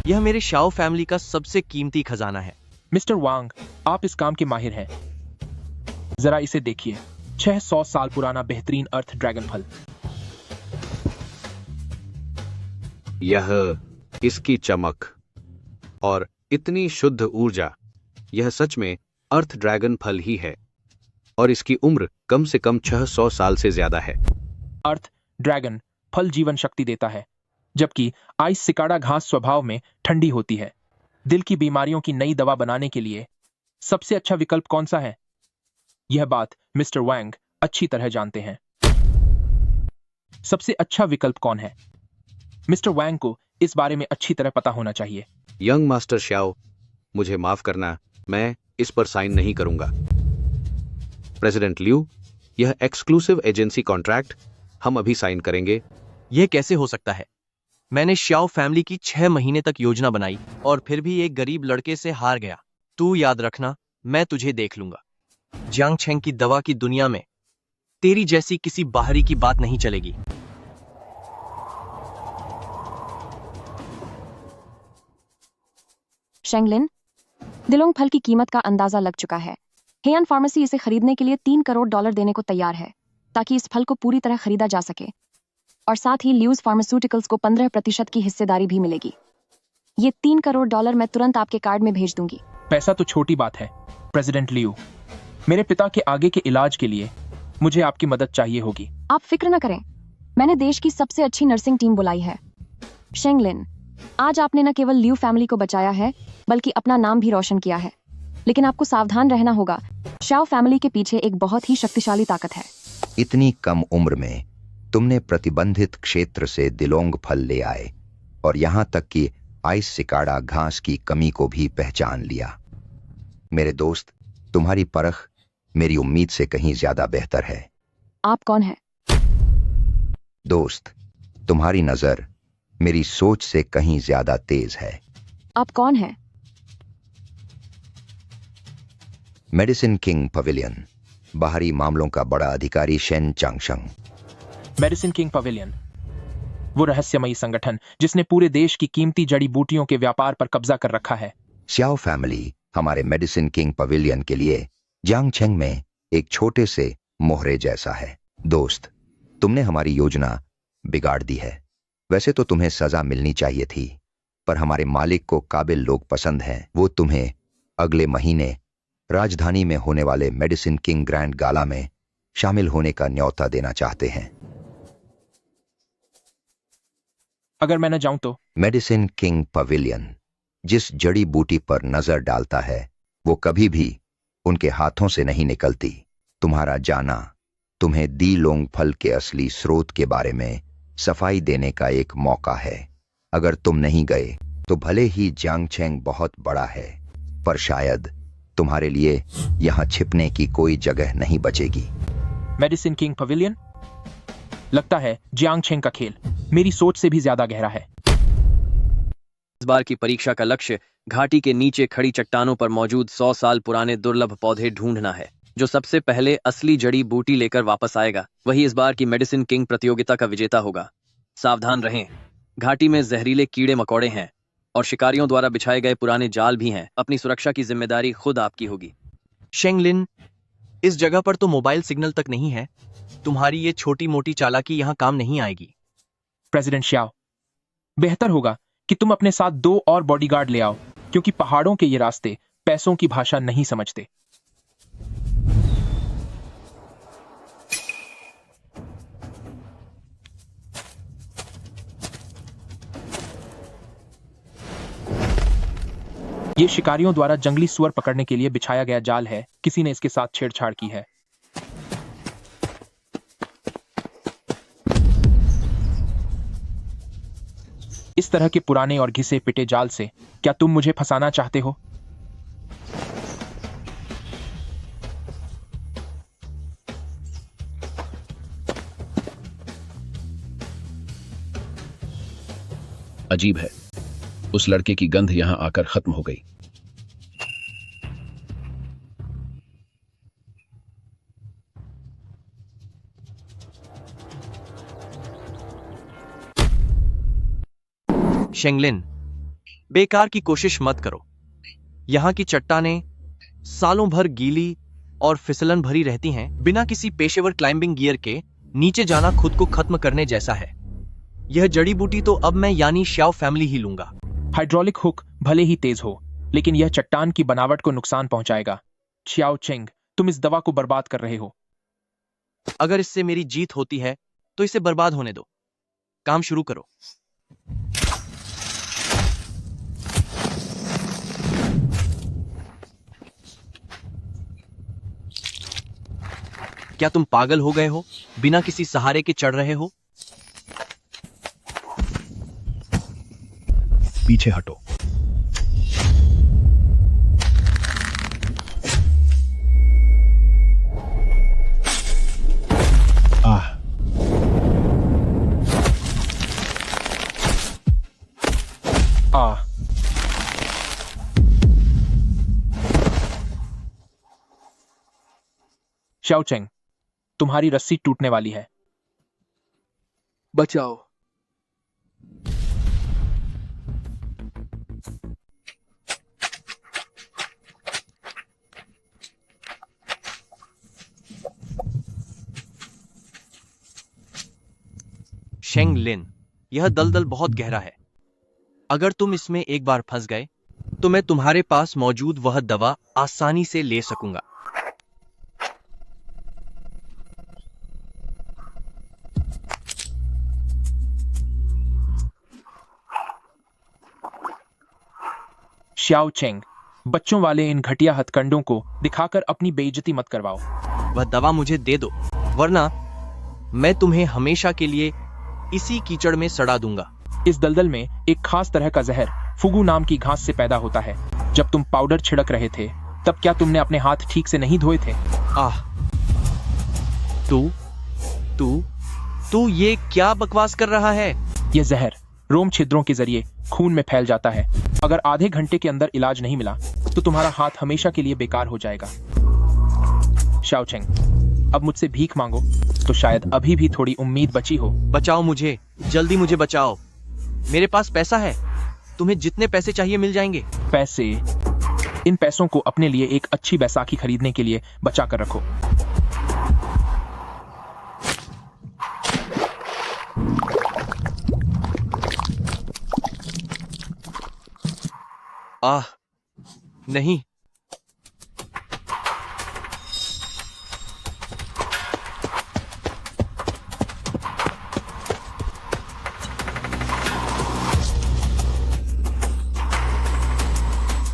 यह मेरे शाओ फैमिली का सबसे कीमती खजाना है। मिस्टर वांग, आप इस काम के माहिर हैं। जरा इसे देखिए, 600 साल पुराना बेहतरीन अर्थ ड्रैगन फल। यह, इसकी चमक और इतनी शुद्ध ऊर्जा, यह सच में अर्थ ड्रैगन फल ही है। और इसकी उम्र कम से कम 600 साल से ज्यादा है। अर्थ ड्रैगन फल जीवन शक्ति देता है, जबकि आइस सिकाड़ा घास स्वभाव में ठंडी होती है। दिल की बीमारियों की नई दवा बनाने के लिए सबसे अच्छा विकल्प कौन सा है? यह बात मिस्टर वैंग अच्छी तरह जानते हैं। सबसे अच्छा विकल्प कौन है? मिस्टर वैंग को इस बारे में अच्छी तरह पता होना चाहिए। यंग मास्टर श्याओ, मुझे माफ करना, मैं इस पर साइन नहीं करूंगा। प्रेसिडेंट लियू, यह एक्सक्लूसिव एजेंसी कॉन्ट्रैक्ट हम अभी साइन करेंगे। यह कैसे हो सकता है? मैंने श्याओ फैमिली की 6 महीने तक योजना बनाई और फिर भी एक गरीब लड़के से हार गया। तू याद रखना, मैं तुझे देख लूंगा। जियांग छेंग की दवा की दुनिया में तेरी जैसी किसी बाहरी की बात नहीं चलेगी। शेंगलिन, दिलोंग फल की कीमत का अंदाजा लग चुका है। हेयन फार्मेसी इसे खरीदने के लिए $3 करोड़ देने को तैयार है, ताकि इस फल को पूरी तरह खरीदा जा सके। और साथ ही ल्यूज फार्मास्यूटिकल्स को 15% की हिस्सेदारी भी मिलेगी। ये $3 करोड़ मैं तुरंत आपके कार्ड में भेज दूंगी। पैसा तो छोटी बात है प्रेसिडेंट लियू। मेरे पिता के आगे के इलाज के लिए मुझे आपकी मदद चाहिए होगी। आप फिक्र न करें, मैंने देश की सबसे अच्छी नर्सिंग टीम बुलाई है। शेंगलिन, आज आपने न केवल लियू फैमिली को बचाया है, बल्कि अपना नाम भी रोशन किया है। लेकिन आपको सावधान रहना होगा, शाओ फैमिली के पीछे एक बहुत ही शक्तिशाली ताकत है। इतनी कम उम्र में तुमने प्रतिबंधित क्षेत्र से दिलोंग फल ले आए और यहाँ तक कि आइस सिकाड़ा घास की कमी को भी पहचान लिया। मेरे दोस्त, तुम्हारी परख मेरी उम्मीद से कहीं ज्यादा बेहतर है। आप कौन हैं? दोस्त, तुम्हारी नजर मेरी सोच से कहीं ज्यादा तेज है। आप कौन हैं? मेडिसिन किंग पवेलियन, बाहरी मामलों का बड़ा अधिकारी शेन चांगशंग। मेडिसिन किंग पवेलियन, वो रहस्यमयी संगठन जिसने पूरे देश की कीमती जड़ी बूटियों के व्यापार पर कब्जा कर रखा है। श्याओ फैमिली हमारे मेडिसिन किंग पवेलियन के लिए जियांग छेंग में एक छोटे से मोहरे जैसा है। दोस्त, तुमने हमारी योजना बिगाड़ दी है। वैसे तो तुम्हें सजा मिलनी चाहिए थी, पर हमारे मालिक को काबिल लोग पसंद हैं। वो तुम्हें अगले महीने राजधानी में होने वाले मेडिसिन किंग ग्रैंड गाला में शामिल होने का न्योता देना चाहते हैं। अगर मैं न जाऊं तो? मेडिसिन किंग पवेलियन जिस जड़ी बूटी पर नजर डालता है वो कभी भी उनके हाथों से नहीं निकलती। तुम्हारा जाना तुम्हें दी लोंग फल के असली स्रोत के बारे में सफाई देने का एक मौका है। अगर तुम नहीं गए तो भले ही जियांग छेंग बहुत बड़ा है, पर शायद तुम्हारे लिए यहां छिपने की कोई जगह नहीं बचेगी। मेडिसिन किंग पवेलियन, लगता है जियांग छेंग का खेल मेरी सोच से भी ज्यादा गहरा है। इस बार की परीक्षा का लक्ष्य घाटी के नीचे खड़ी चट्टानों पर मौजूद 100 साल पुराने दुर्लभ पौधे ढूंढना है। जो सबसे पहले असली जड़ी बूटी लेकर वापस आएगा, वही इस बार की मेडिसिन किंग प्रतियोगिता का विजेता होगा। सावधान रहें, घाटी में जहरीले कीड़े मकोड़े हैं और शिकारियों द्वारा बिछाए गए पुराने जाल भी हैं। अपनी सुरक्षा की जिम्मेदारी खुद आपकी होगी। शेंगलिन, इस जगह पर तो मोबाइल सिग्नल तक नहीं है। तुम्हारी ये छोटी मोटी चालाकी यहाँ काम नहीं आएगी। प्रेसिडेंट श्याओ, बेहतर होगा कि तुम अपने साथ 2 और बॉडीगार्ड ले आओ, क्योंकि पहाड़ों के ये रास्ते पैसों की भाषा नहीं समझते। ये शिकारियों द्वारा जंगली सुअर पकड़ने के लिए बिछाया गया जाल है। किसी ने इसके साथ छेड़छाड़ की है। इस तरह के पुराने और घिसे पिटे जाल से क्या तुम मुझे फंसाना चाहते हो? अजीब है, उस लड़के की गंध यहां आकर खत्म हो गई। शेंगलिन, बेकार की कोशिश मत करो। यहाँ की चट्टानें सालों भर गीली और फिसलन भरी रहती हैं। बिना किसी पेशेवर क्लाइंबिंग गियर के नीचे जाना खुद को खत्म करने जैसा है। यह जड़ी बूटी तो अब मैं यानी श्याओ फैमिली ही लूंगा। हाइड्रोलिक हुक भले ही तेज हो, लेकिन यह चट्टान की बनावट को नुकसान पहुंचाएगा। छियाओ चेंग, तुम इस दवा को बर्बाद कर रहे हो। अगर इससे मेरी जीत होती है तो इसे बर्बाद होने दो। काम शुरू करो। क्या तुम पागल हो गए हो? बिना किसी सहारे के चढ़ रहे हो? पीछे हटो। शाओ चेंग, तुम्हारी रस्सी टूटने वाली है। बचाओ। शेंग लिन, यह दलदल बहुत गहरा है। अगर तुम इसमें एक बार फंस गए तो मैं तुम्हारे पास मौजूद वह दवा आसानी से ले सकूंगा। शाओ चेंग, बच्चों वाले इन घटिया हथकंडों को दिखाकर अपनी बेइज्जती मत करवाओ। वह दवा मुझे दे दो, वरना मैं तुम्हें हमेशा के लिए इसी कीचड़ में सड़ा दूंगा। इस दलदल में एक खास तरह का जहर फुगू नाम की घास से पैदा होता है। जब तुम पाउडर छिड़क रहे थे तब क्या तुमने अपने हाथ ठीक से नहीं धोए थे? आह, तू ये क्या बकवास कर रहा है? यह जहर रोम छिद्रों के जरिए खून में फैल जाता है। अगर आधे घंटे के अंदर इलाज नहीं मिला तो तुम्हारा हाथ हमेशा के लिए बेकार हो जाएगा। शाओ चेंग, अब मुझसे भीख मांगो तो शायद अभी भी थोड़ी उम्मीद बची हो। बचाओ मुझे, जल्दी मुझे बचाओ। मेरे पास पैसा है, तुम्हें जितने पैसे चाहिए मिल जाएंगे। पैसे? इन पैसों को अपने लिए एक अच्छी बैसाखी खरीदने के लिए बचा कर रखो। आह, नहीं।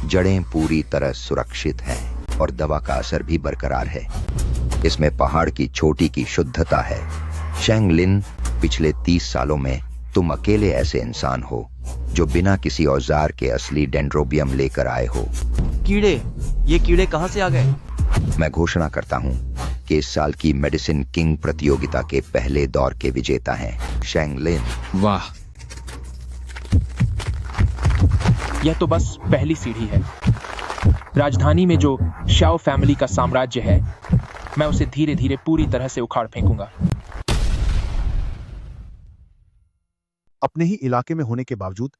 जड़ें पूरी तरह सुरक्षित हैं और दवा का असर भी बरकरार है। इसमें पहाड़ की चोटी की शुद्धता है। शेंग लिन, पिछले 30 सालों में तुम अकेले ऐसे इंसान हो जो बिना किसी औजार के असली डेंड्रोबियम लेकर आए हो। कीड़े? ये कीड़े कहां से आ गए? मैं घोषणा करता हूं कि इस साल की मेडिसिन किंग प्रतियोगिता के पहले दौर के विजेता हैं शेंग लिन। वाह, यह तो बस पहली सीढ़ी है। राजधानी में जो शाओ फैमिली का साम्राज्य है, मैं उसे धीरे धीरे पूरी तरह से उखाड़ फेंकूंगा। अपने ही इलाके में होने के बावजूद,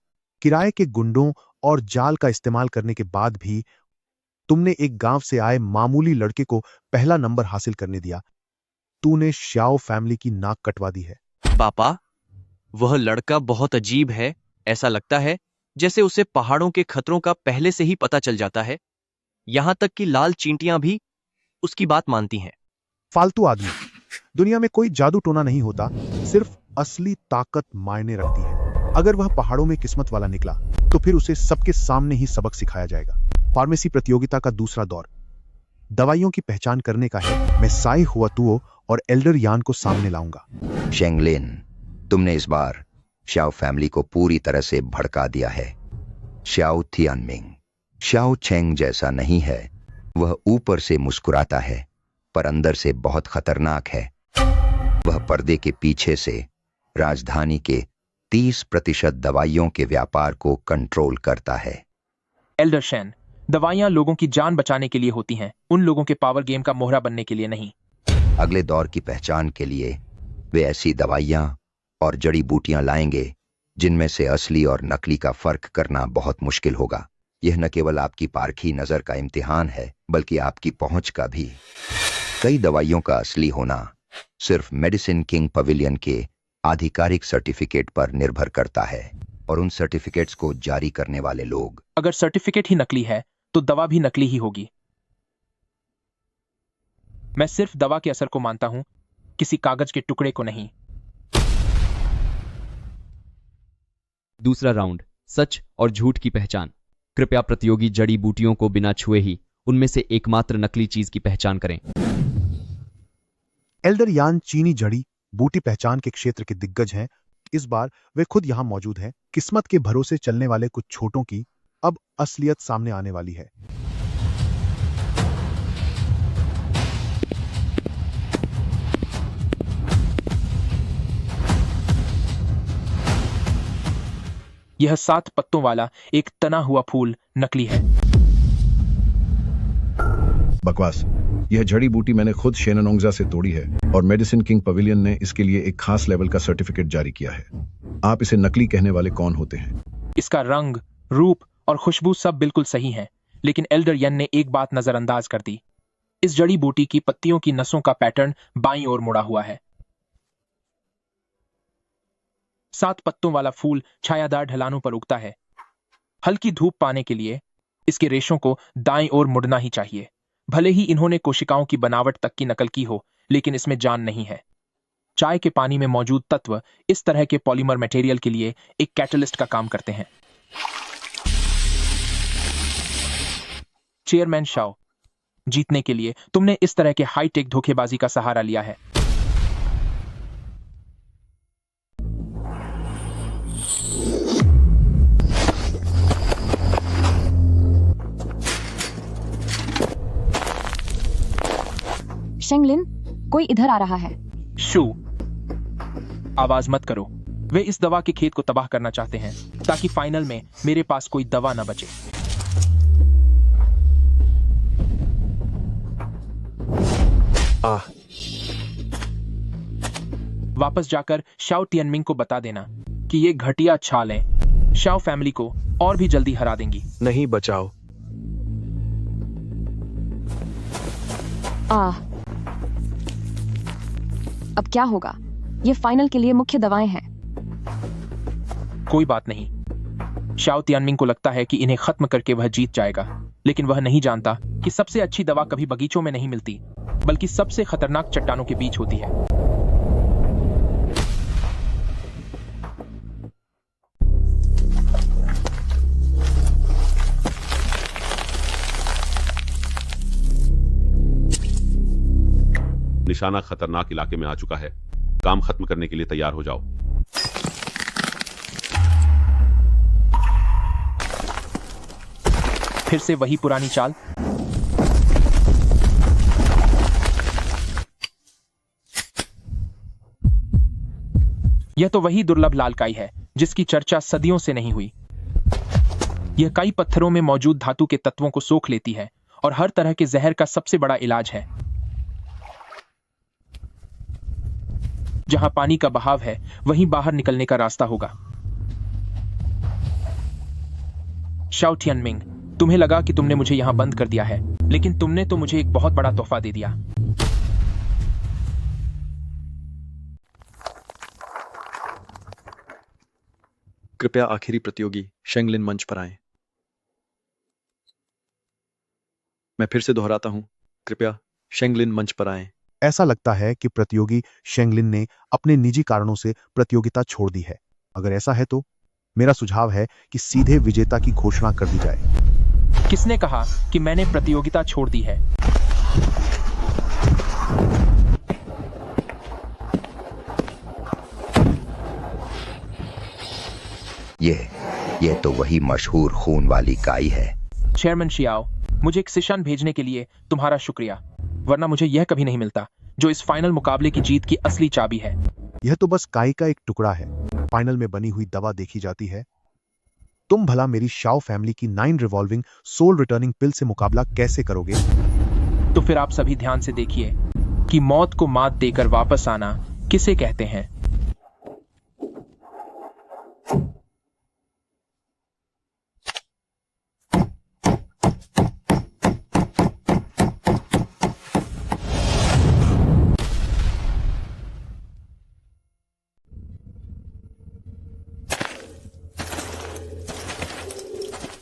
किराए के गुंडों और जाल का इस्तेमाल करने के बाद भी तुमने एक गांव से आए मामूली लड़के को पहला नंबर हासिल करने दिया। तूने शाओ फैमिली की नाक कटवा दी है। पापा, वह लड़का बहुत अजीब है। ऐसा लगता है जैसे उसे पहाड़ों के खतरों का पहले से ही पता चल जाता है। यहां तक कि लाल चींटियां भी उसकी बात मानती हैं। फालतू आदमी। दुनिया में कोई जादू टोना नहीं होता, सिर्फ असली ताकत मायने रखती है। अगर वह पहाड़ों में किस्मत वाला निकला तो फिर उसे सबके सामने ही सबक सिखाया जाएगा। फार्मेसी प्रतियोगिता का दूसरा दौर दवाइयों की पहचान करने का है। मैं साई हुआतुओ और एल्डर यान को सामने लाऊंगा। शेंग लिन, तुमने इस बार शाओ फैमिली को पूरी तरह से भड़का दिया है। शाओ थियानमिंग शाओ चेंग जैसा नहीं है। वह ऊपर से मुस्कुराता है पर अंदर से बहुत खतरनाक है। वह पर्दे के पीछे से राजधानी के 30% दवाइयों के व्यापार को कंट्रोल करता है। एल्डर शेन, दवाइयां लोगों की जान बचाने के लिए होती हैं, उन लोगों के पावर गेम का मोहरा बनने के लिए नहीं। अगले दौर की पहचान के लिए वे ऐसी दवाइयां और जड़ी बूटियां लाएंगे जिनमें से असली और नकली का फर्क करना बहुत मुश्किल होगा। यह न केवल आपकी पारखी नजर का इम्तिहान है, बल्कि आपकी पहुंच का भी। कई दवाइयों का असली होना सिर्फ मेडिसिन किंग पवेलियन के आधिकारिक सर्टिफिकेट पर निर्भर करता है और उन सर्टिफिकेट्स को जारी करने वाले लोग। अगर सर्टिफिकेट ही नकली है तो दवा भी नकली ही होगी। मैं सिर्फ दवा के असर को मानता हूं, किसी कागज के टुकड़े को नहीं। दूसरा राउंड, सच और झूठ की पहचान। कृपया प्रतियोगी जड़ी बूटियों को बिना छुए ही उनमें से एकमात्र नकली चीज की पहचान करें। एल्डर यान चीनी जड़ी बूटी पहचान के क्षेत्र के दिग्गज हैं। इस बार वे खुद यहां मौजूद हैं। किस्मत के भरोसे चलने वाले कुछ छोटों की अब असलियत सामने आने वाली है। यह 7 पत्तों वाला एक तना हुआ फूल नकली है। बकवास। यह जड़ी बूटी मैंने खुद शेननोंगजा से तोड़ी है और मेडिसिन किंग पवेलियन ने इसके लिए एक खास लेवल का सर्टिफिकेट जारी किया है। आप इसे नकली कहने वाले कौन होते हैं? इसका रंग, रूप और खुशबू सब बिल्कुल सही है, लेकिन एल्डर यन ने एक बात नजरअंदाज कर दी। इस जड़ी बूटी की पत्तियों की नसों का पैटर्न बाईं ओर मुड़ा हुआ है। 7 पत्तों वाला फूल छायादार ढलानों पर उगता है। हल्की धूप पाने के लिए इसके रेशों को दाईं ओर मुड़ना ही चाहिए। भले ही इन्होंने कोशिकाओं की बनावट तक की नकल की हो, लेकिन इसमें जान नहीं है। चाय के पानी में मौजूद तत्व इस तरह के पॉलीमर मटेरियल के लिए एक कैटलिस्ट का काम करते हैं। चेयरमैन शाओ, जीतने के लिए तुमने इस तरह के हाईटेक धोखेबाजी का सहारा लिया है। शेंगलिन, कोई इधर आ रहा है। शू, आवाज मत करो। वे इस दवा के खेत को तबाह करना चाहते हैं ताकि फाइनल में मेरे पास कोई दवा न बचे। वापस जाकर शाओ टियनमिंग को बता देना कि ये घटिया छालें शाओ फैमिली को और भी जल्दी हरा देंगी। नहीं बचाओ। अब क्या होगा? ये फाइनल के लिए मुख्य दवाएं हैं। कोई बात नहीं। शाओ तियानमिंग को लगता है कि इन्हें खत्म करके वह जीत जाएगा, लेकिन वह नहीं जानता कि सबसे अच्छी दवा कभी बगीचों में नहीं मिलती, बल्कि सबसे खतरनाक चट्टानों के बीच होती है। निशाना खतरनाक इलाके में आ चुका है। काम खत्म करने के लिए तैयार हो जाओ। फिर से वही पुरानी चाल। यह तो वही दुर्लभ लाल काई है जिसकी चर्चा सदियों से नहीं हुई। यह काई पत्थरों में मौजूद धातु के तत्वों को सोख लेती है और हर तरह के जहर का सबसे बड़ा इलाज है। जहां पानी का बहाव है, वहीं बाहर निकलने का रास्ता होगा। शाओ टियनमिंग, तुम्हें लगा कि तुमने मुझे यहां बंद कर दिया है, लेकिन तुमने तो मुझे एक बहुत बड़ा तोहफा दे दिया। कृपया आखिरी प्रतियोगी शेंगलिन मंच पर आएं। मैं फिर से दोहराता हूं, कृपया शेंगलिन मंच पर आएं। ऐसा लगता है कि प्रतियोगी शेंगलिन ने अपने निजी कारणों से प्रतियोगिता छोड़ दी है। अगर ऐसा है तो मेरा सुझाव है कि सीधे विजेता की घोषणा कर दी जाए। किसने कहा कि मैंने प्रतियोगिता छोड़ दी है? ये तो वही मशहूर खून वाली काई है। चेयरमैन शियाओ, मुझे एक सिशान भेजने के लिए तुम्हारा शुक्रिया, वरना मुझे यह कभी नहीं मिलता जो इस फाइनल मुकाबले की जीत की असली चाबी है। यह तो बस काई का एक टुकड़ा है। फाइनल में बनी हुई दवा देखी जाती है। तुम भला मेरी शाओ फैमिली की 9 रिवॉल्विंग सोल रिटर्निंग पिल से मुकाबला कैसे करोगे? तो फिर आप सभी ध्यान से देखिए कि मौत को मात देकर वापस आना किसे कहते हैं।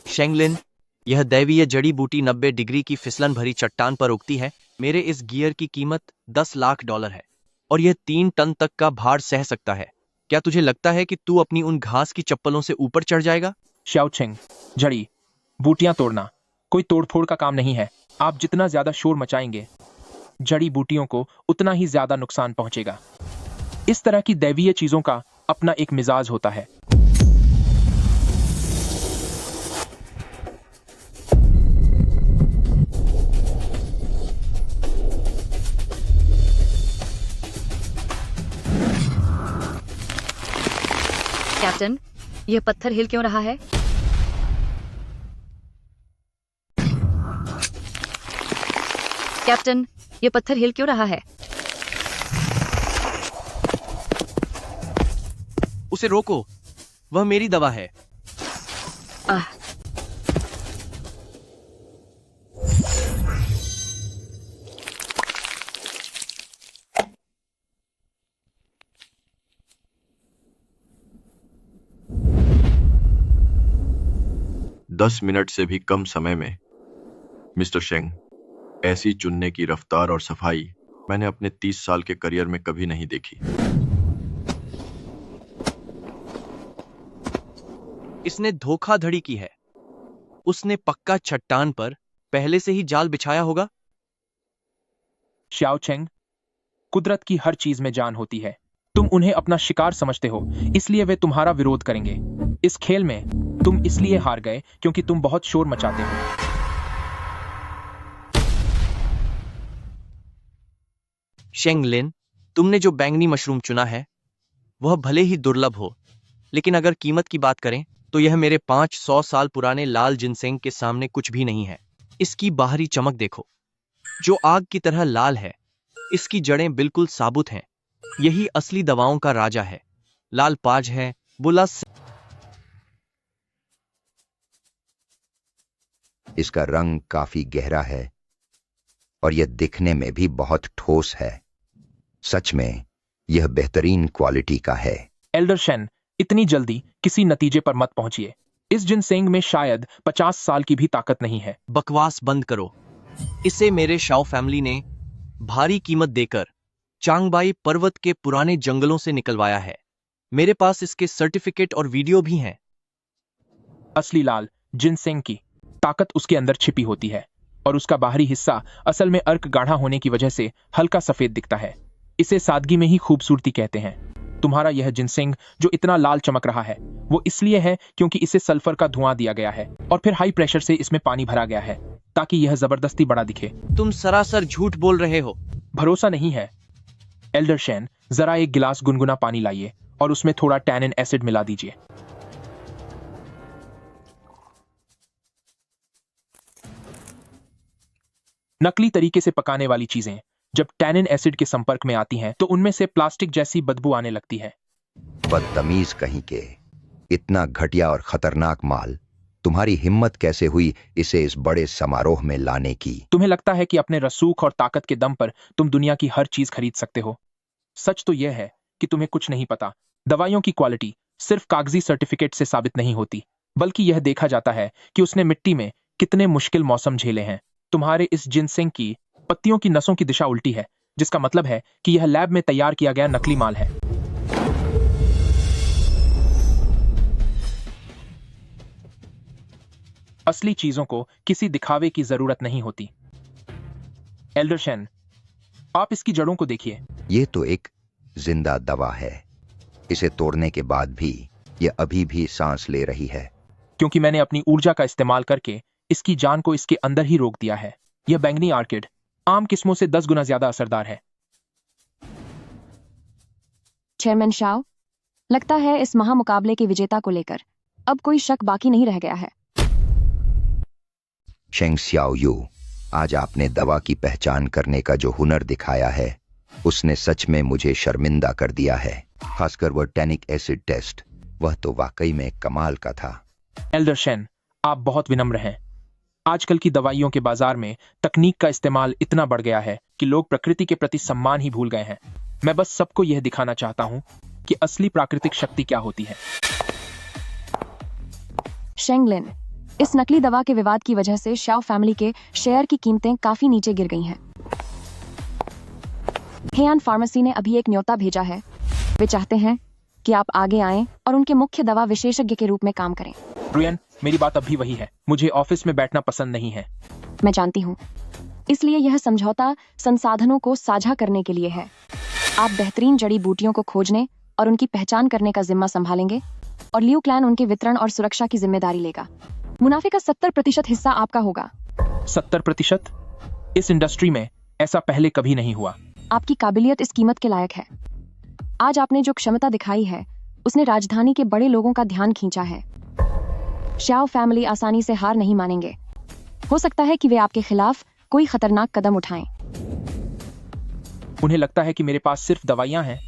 शेंगलिन, यह दैवीय जड़ी बूटी 90 डिग्री की फिसलन भरी चट्टान पर उगती है। मेरे इस गियर की कीमत $10 लाख है और यह 3 टन तक का भार सह सकता है। क्या तुझे लगता है कि तू अपनी उन घास की चप्पलों से ऊपर चढ़ जाएगा? शाओचेंग, जड़ी बूटियां तोड़ना कोई तोड़फोड़ का काम नहीं है। आप जितना ज्यादा शोर मचाएंगे, जड़ी बूटियों को उतना ही ज्यादा नुकसान पहुंचेगा। इस तरह की दैवीय चीजों का अपना एक मिजाज होता है। कैप्टन, यह पत्थर हिल क्यों रहा है? कैप्टन, ये पत्थर हिल क्यों रहा है? उसे रोको, वह मेरी दवा है। आह, दस मिनट से भी कम समय में मिस्टर शेंग, ऐसी चुनने की रफ्तार और सफाई मैंने अपने 30 साल के करियर में कभी नहीं देखी। इसने धोखाधड़ी की है। उसने पक्का चट्टान पर पहले से ही जाल बिछाया होगा। श्याओ चेंग, कुदरत की हर चीज में जान होती है। तुम उन्हें अपना शिकार समझते हो, इसलिए वे तुम्हारा विरोध करेंगे। इस खेल में तुम इसलिए हार गए क्योंकि तुम बहुत शोर मचाते हो। शेंगलिन, तुमने जो बैंगनी मशरूम चुना है वह भले ही दुर्लभ हो, लेकिन अगर कीमत की बात करें तो यह मेरे 500 साल पुराने लाल जिनसेंग के सामने कुछ भी नहीं है। इसकी बाहरी चमक देखो, जो आग की तरह लाल है। इसकी जड़ें बिल्कुल साबुत हैं। यही असली दवाओं का राजा है। लाल पाज है, बुला। इसका रंग काफी गहरा है और यह दिखने में भी बहुत ठोस है। सच में यह बेहतरीन क्वालिटी का है। एल्डर शेन, इतनी जल्दी किसी नतीजे पर मत पहुंचिए। इस जिनसेंग में शायद 50 साल की भी ताकत नहीं है। बकवास बंद करो। इसे मेरे शाओ फैमिली ने भारी कीमत देकर चांगबाई पर्वत के पुराने जंगलों से निकलवाया है। मेरे पास इसके सर्टिफिकेट और वीडियो भी हैं। असली लाल जिनसेंग की ताकत उसके अंदर छिपी होती है और उसका बाहरी हिस्सा असल में अर्क गाढ़ा होने की वजह से हल्का सफेद दिखता है। इसे सादगी में ही खूबसूरती कहते हैं। तुम्हारा यह जिनसेंग जो इतना लाल चमक रहा है वो इसलिए है क्योंकि इसे सल्फर का धुआं दिया गया है और फिर हाई प्रेशर से इसमें पानी भरा गया है ताकि यह जबरदस्ती बड़ा दिखे। तुम सरासर झूठ बोल रहे हो। भरोसा नहीं है? एल्डर शेन, जरा एक गिलास गुनगुना पानी लाइए और उसमें थोड़ा टैनिन एसिड मिला दीजिए। नकली तरीके से पकाने वाली चीजें जब टैनिन एसिड के संपर्क में आती हैं तो उनमें से प्लास्टिक जैसी बदबू आने लगती है। बदतमीज कहीं के, इतना घटिया और खतरनाक माल, तुम्हारी हिम्मत कैसे हुई इसे इस बड़े समारोह में लाने की? तुम्हें लगता है कि अपने रसूख और ताकत के दम पर तुम दुनिया की हर चीज खरीद सकते हो। सच तो यह है कि तुम्हें कुछ नहीं पता। दवाइयों की क्वालिटी सिर्फ कागजी सर्टिफिकेट से साबित नहीं होती, बल्कि यह देखा जाता है कि उसने मिट्टी में कितने मुश्किल मौसम झेले हैं। तुम्हारे इस जिनसेंग की पत्तियों की नसों की दिशा उल्टी है, जिसका मतलब है कि यह लैब में तैयार किया गया नकली माल है। असली चीजों को किसी दिखावे की जरूरत नहीं होती। एल्डर शेन, आप इसकी जड़ों को देखिए। ये तो एक जिंदा दवा है। इसे तोड़ने के बाद भी यह अभी भी सांस ले रही है। क्योंकि मैंने अपनी ऊर्जा का इस्तेमाल करके इसकी जान को इसके अंदर ही रोक दिया है। यह बैंगनी आर्किड आम किस्मों से 10 गुना ज्यादा असरदार है। चेयरमैन शाओ, लगता है इस महामुकाबले के विजेता को लेकर अब कोई शक बाकी नहीं रह गया है। शेंग सियाओ यू, आज आपने दवा की पहचान करने का जो हुनर दिखाया है उसने सच में मुझे शर्मिंदा कर दिया है। खासकर वह टैनिक एसिड टेस्ट, वह तो वाकई में कमाल का था। एल्डर शेन, आप बहुत विनम्र हैं। आजकल की दवाइयों के बाजार में तकनीक का इस्तेमाल इतना बढ़ गया है कि लोग प्रकृति के प्रति सम्मान ही भूल गए हैं। मैं बस सबको यह दिखाना चाहता हूं कि असली प्राकृतिक शक्ति क्या होती है। शेंगलिन, इस नकली दवा के विवाद की वजह से शाओ फैमिली के शेयर की कीमतें काफी नीचे गिर गई हैं। हेयान फार्मेसी ने अभी एक न्योता भेजा है। वे चाहते हैं कि आप आगे आएं और उनके मुख्य दवा विशेषज्ञ के रूप में काम करें। ब्रुयन, मेरी बात अब भी वही है। मुझे ऑफिस में बैठना पसंद नहीं है। मैं जानती हूँ, इसलिए यह समझौता संसाधनों को साझा करने के लिए है। आप बेहतरीन जड़ी बूटियों को खोजने और उनकी पहचान करने का जिम्मा संभालेंगे और लियू क्लैन उनके वितरण और सुरक्षा की जिम्मेदारी लेगा। मुनाफे का 70% हिस्सा आपका होगा। 70%? इस इंडस्ट्री में ऐसा पहले कभी नहीं हुआ। आपकी काबिलियत इस कीमत के लायक है। आज आपने जो क्षमता दिखाई है उसने राजधानी के बड़े लोगों का ध्यान खींचा है। शाओ फैमिली आसानी से हार नहीं मानेंगे। हो सकता है कि वे आपके खिलाफ कोई खतरनाक कदम उठाएं। उन्हें लगता है कि मेरे पास सिर्फ दवाइयां हैं,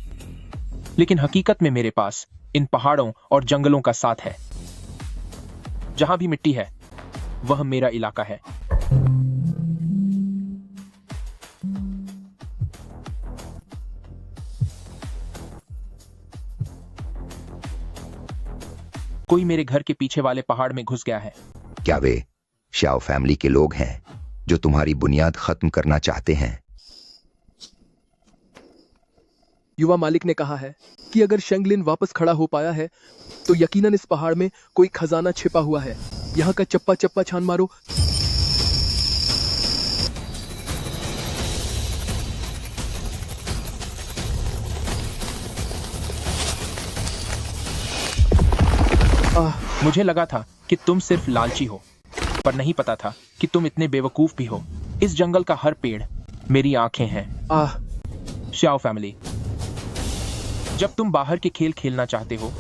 लेकिन हकीकत में मेरे पास इन पहाड़ों और जंगलों का साथ है। जहां भी मिट्टी है वह मेरा इलाका है। कोई मेरे घर के पीछे वाले पहाड़ में घुस गया है। क्या वे शाओ फैमिली के लोग हैं जो तुम्हारी बुनियाद खत्म करना चाहते हैं? युवा मालिक ने कहा है कि अगर शेंगलिन वापस खड़ा हो पाया है तो यकीनन इस पहाड़ में कोई खजाना छिपा हुआ है। यहाँ का चप्पा चप्पा छान मारो। मुझे लगा था कि तुम सिर्फ लालची हो, पर नहीं पता था कि तुम इतने बेवकूफ भी हो। इस जंगल का हर पेड़ मेरी आंखें हैं। शाओ फैमिली, जब तुम बाहर के खेल खेलना चाहते हो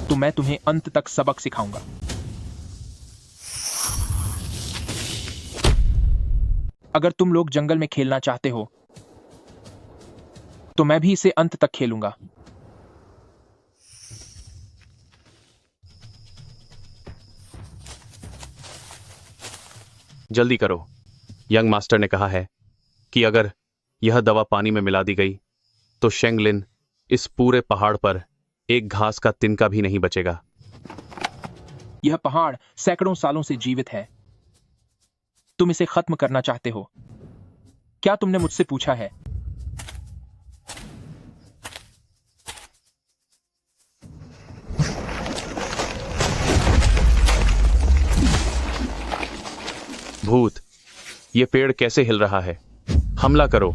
तो मैं तुम्हें अंत तक सबक सिखाऊंगा। अगर तुम लोग जंगल में खेलना चाहते हो तो मैं भी इसे अंत तक खेलूंगा। जल्दी करो। यंग मास्टर ने कहा है कि अगर यह दवा पानी में मिला दी गई तो शेंगलिन इस पूरे पहाड़ पर एक घास का तिनका भी नहीं बचेगा। यह पहाड़ सैकड़ों सालों से जीवित है। तुम इसे खत्म करना चाहते हो। क्या तुमने मुझसे पूछा है? भूत, ये पेड़ कैसे हिल रहा है? हमला करो।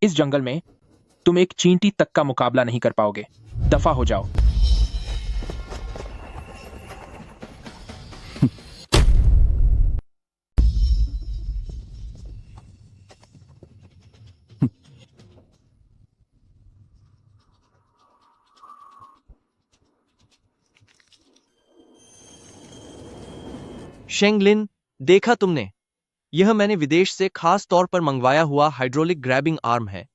इस जंगल में तुम एक चींटी तक का मुकाबला नहीं कर पाओगे। दफा हो जाओ। शेंगलिन, देखा तुमने? यह मैंने विदेश से खास तौर पर मंगवाया हुआ हाइड्रोलिक ग्रैबिंग आर्म है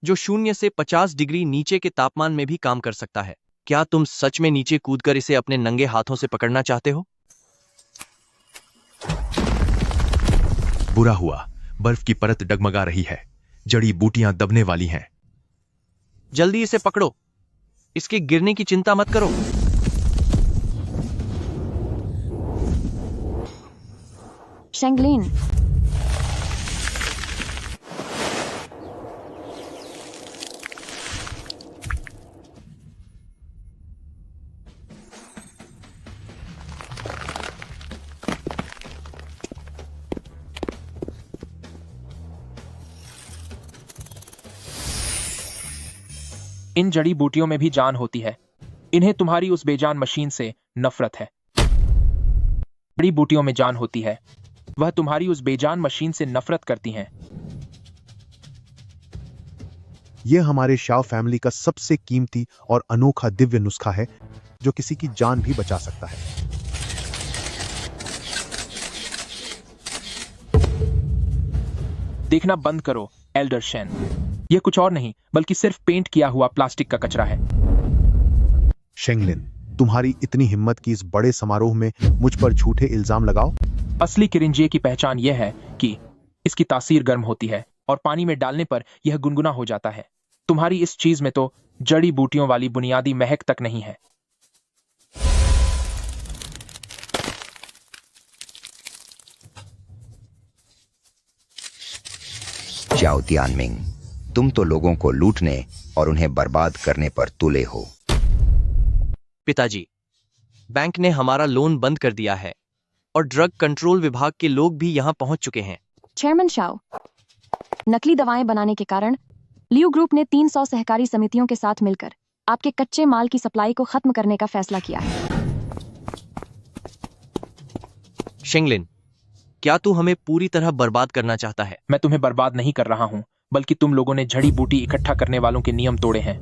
जो 0 से 50 डिग्री नीचे के तापमान में भी काम कर सकता है। क्या तुम सच में नीचे कूदकर इसे अपने नंगे हाथों से पकड़ना चाहते हो? बुरा हुआ, बर्फ की परत डगमगा रही है। जड़ी बूटियां दबने वाली हैं। जल्दी इसे पकड़ो। इसके गिरने की चिंता मत करो। शेंगलिन, इन जड़ी बूटियों में भी जान होती है। इन्हें तुम्हारी उस बेजान मशीन से नफरत है। जड़ी बूटियों में जान होती है। वह तुम्हारी उस बेजान मशीन से नफरत करती हैं। यह हमारे शाओ फैमिली का सबसे कीमती और अनोखा दिव्य नुस्खा है जो किसी की जान भी बचा सकता है। देखना बंद करो एल्डर शेन। यह कुछ और नहीं बल्कि सिर्फ पेंट किया हुआ प्लास्टिक का कचरा है। शेंगलिन, तुम्हारी इतनी हिम्मत कि इस बड़े समारोह में मुझ पर झूठे इल्जाम लगाओ? असली किरिंजिये की पहचान यह है कि इसकी तासीर गर्म होती है और पानी में डालने पर यह गुनगुना हो जाता है। तुम्हारी इस चीज में तो जड़ी बूटियों वाली बुनियादी महक तक नहीं है। जाओ तियानमिंग, तुम तो लोगों को लूटने और उन्हें बर्बाद करने पर तुले हो। पिताजी, बैंक ने हमारा लोन बंद कर दिया है और ड्रग कंट्रोल विभाग के लोग भी यहां पहुंच चुके हैं। चेयरमैन शाओ, नकली दवाएं बनाने के कारण लियू ग्रुप ने 300 सहकारी समितियों के साथ मिलकर आपके कच्चे माल की सप्लाई को खत्म करने का फैसला किया है। शेंगलिन, क्या तू हमें पूरी तरह बर्बाद करना चाहता है? मैं तुम्हें बर्बाद नहीं कर रहा हूं, बल्कि तुम लोगों ने जड़ी बूटी इकट्ठा करने वालों के नियम तोड़े हैं।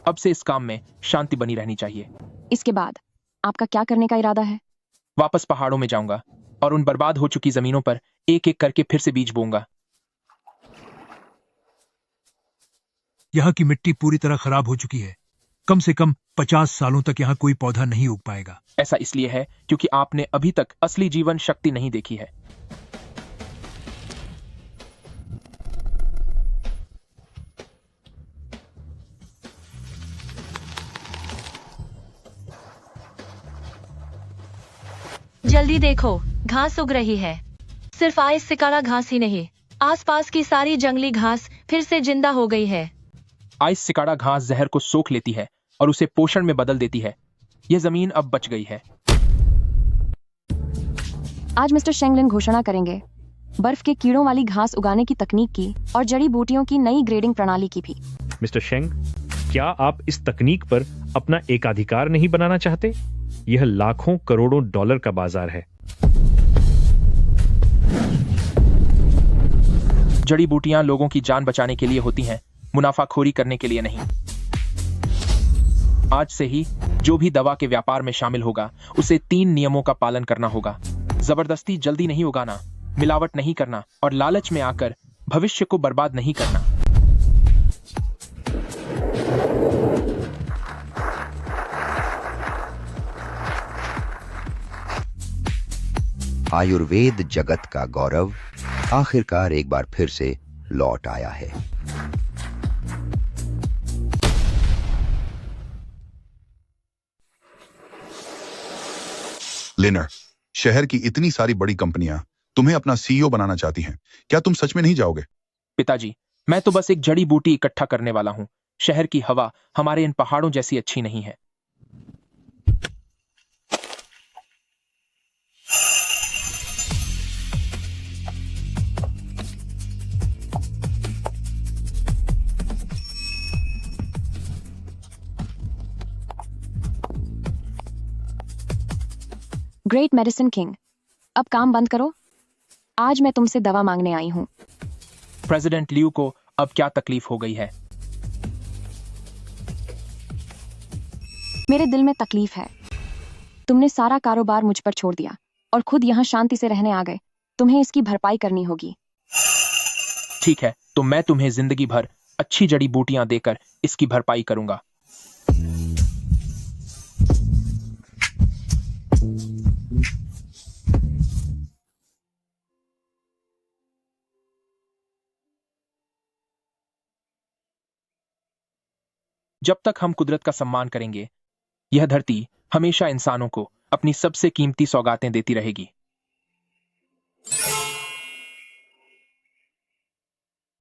अब से इस काम में शांति बनी रहनी चाहिए। इसके बाद आपका क्या करने का इरादा है? वापस पहाड़ों में जाऊंगा और उन बर्बाद हो चुकी जमीनों पर एक एक करके फिर से बीज बोऊंगा। यहाँ की मिट्टी पूरी तरह खराब हो चुकी है। कम से कम 50 सालों तक यहाँ कोई पौधा नहीं उग पाएगा। ऐसा इसलिए है क्योंकि आपने अभी तक असली जीवन शक्ति नहीं देखी है। जल्दी देखो, घास उग रही है। सिर्फ आइस सिकारा घास ही नहीं, आसपास की सारी जंगली घास फिर से जिंदा हो गई है। आइस सिकाड़ा घास जहर को सोख लेती है और उसे पोषण में बदल देती है। यह जमीन अब बच गई है। आज मिस्टर शेंगलिन घोषणा करेंगे बर्फ के कीड़ों वाली घास उगाने की तकनीक की और जड़ी बूटियों की नई ग्रेडिंग प्रणाली की भी। मिस्टर शेंग, क्या आप इस तकनीक पर अपना एकाधिकार नहीं बनाना चाहते? यह लाखों करोड़ों डॉलर का बाजार है। जड़ी बूटियां लोगों की जान बचाने के लिए होती हैं, मुनाफाखोरी करने के लिए नहीं। आज से ही जो भी दवा के व्यापार में शामिल होगा उसे 3 नियमों का पालन करना होगा। जबरदस्ती जल्दी नहीं उगाना, मिलावट नहीं करना और लालच में आकर भविष्य को बर्बाद नहीं करना। आयुर्वेद जगत का गौरव आखिरकार एक बार फिर से लौट आया है। लिनर, शहर की इतनी सारी बड़ी कंपनियां तुम्हें अपना सीईओ बनाना चाहती हैं। क्या तुम सच में नहीं जाओगे? पिताजी, मैं तो बस एक जड़ी बूटी इकट्ठा करने वाला हूँ। शहर की हवा हमारे इन पहाड़ों जैसी अच्छी नहीं है। ग्रेट मेडिसिन किंग, अब काम बंद करो। आज मैं तुमसे दवा मांगने आई हूँ। प्रेसिडेंट लियू को अब क्या तकलीफ हो गई है? मेरे दिल में तकलीफ है। तुमने सारा कारोबार मुझ पर छोड़ दिया और खुद यहाँ शांति से रहने आ गए। तुम्हें इसकी भरपाई करनी होगी। ठीक है, तो मैं तुम्हें जिंदगी भर अच्छी जड़ी बूटियां देकर इसकी भरपाई करूंगा। जब तक हम कुदरत का सम्मान करेंगे, यह धरती हमेशा इंसानों को अपनी सबसे कीमती सौगातें देती रहेगी।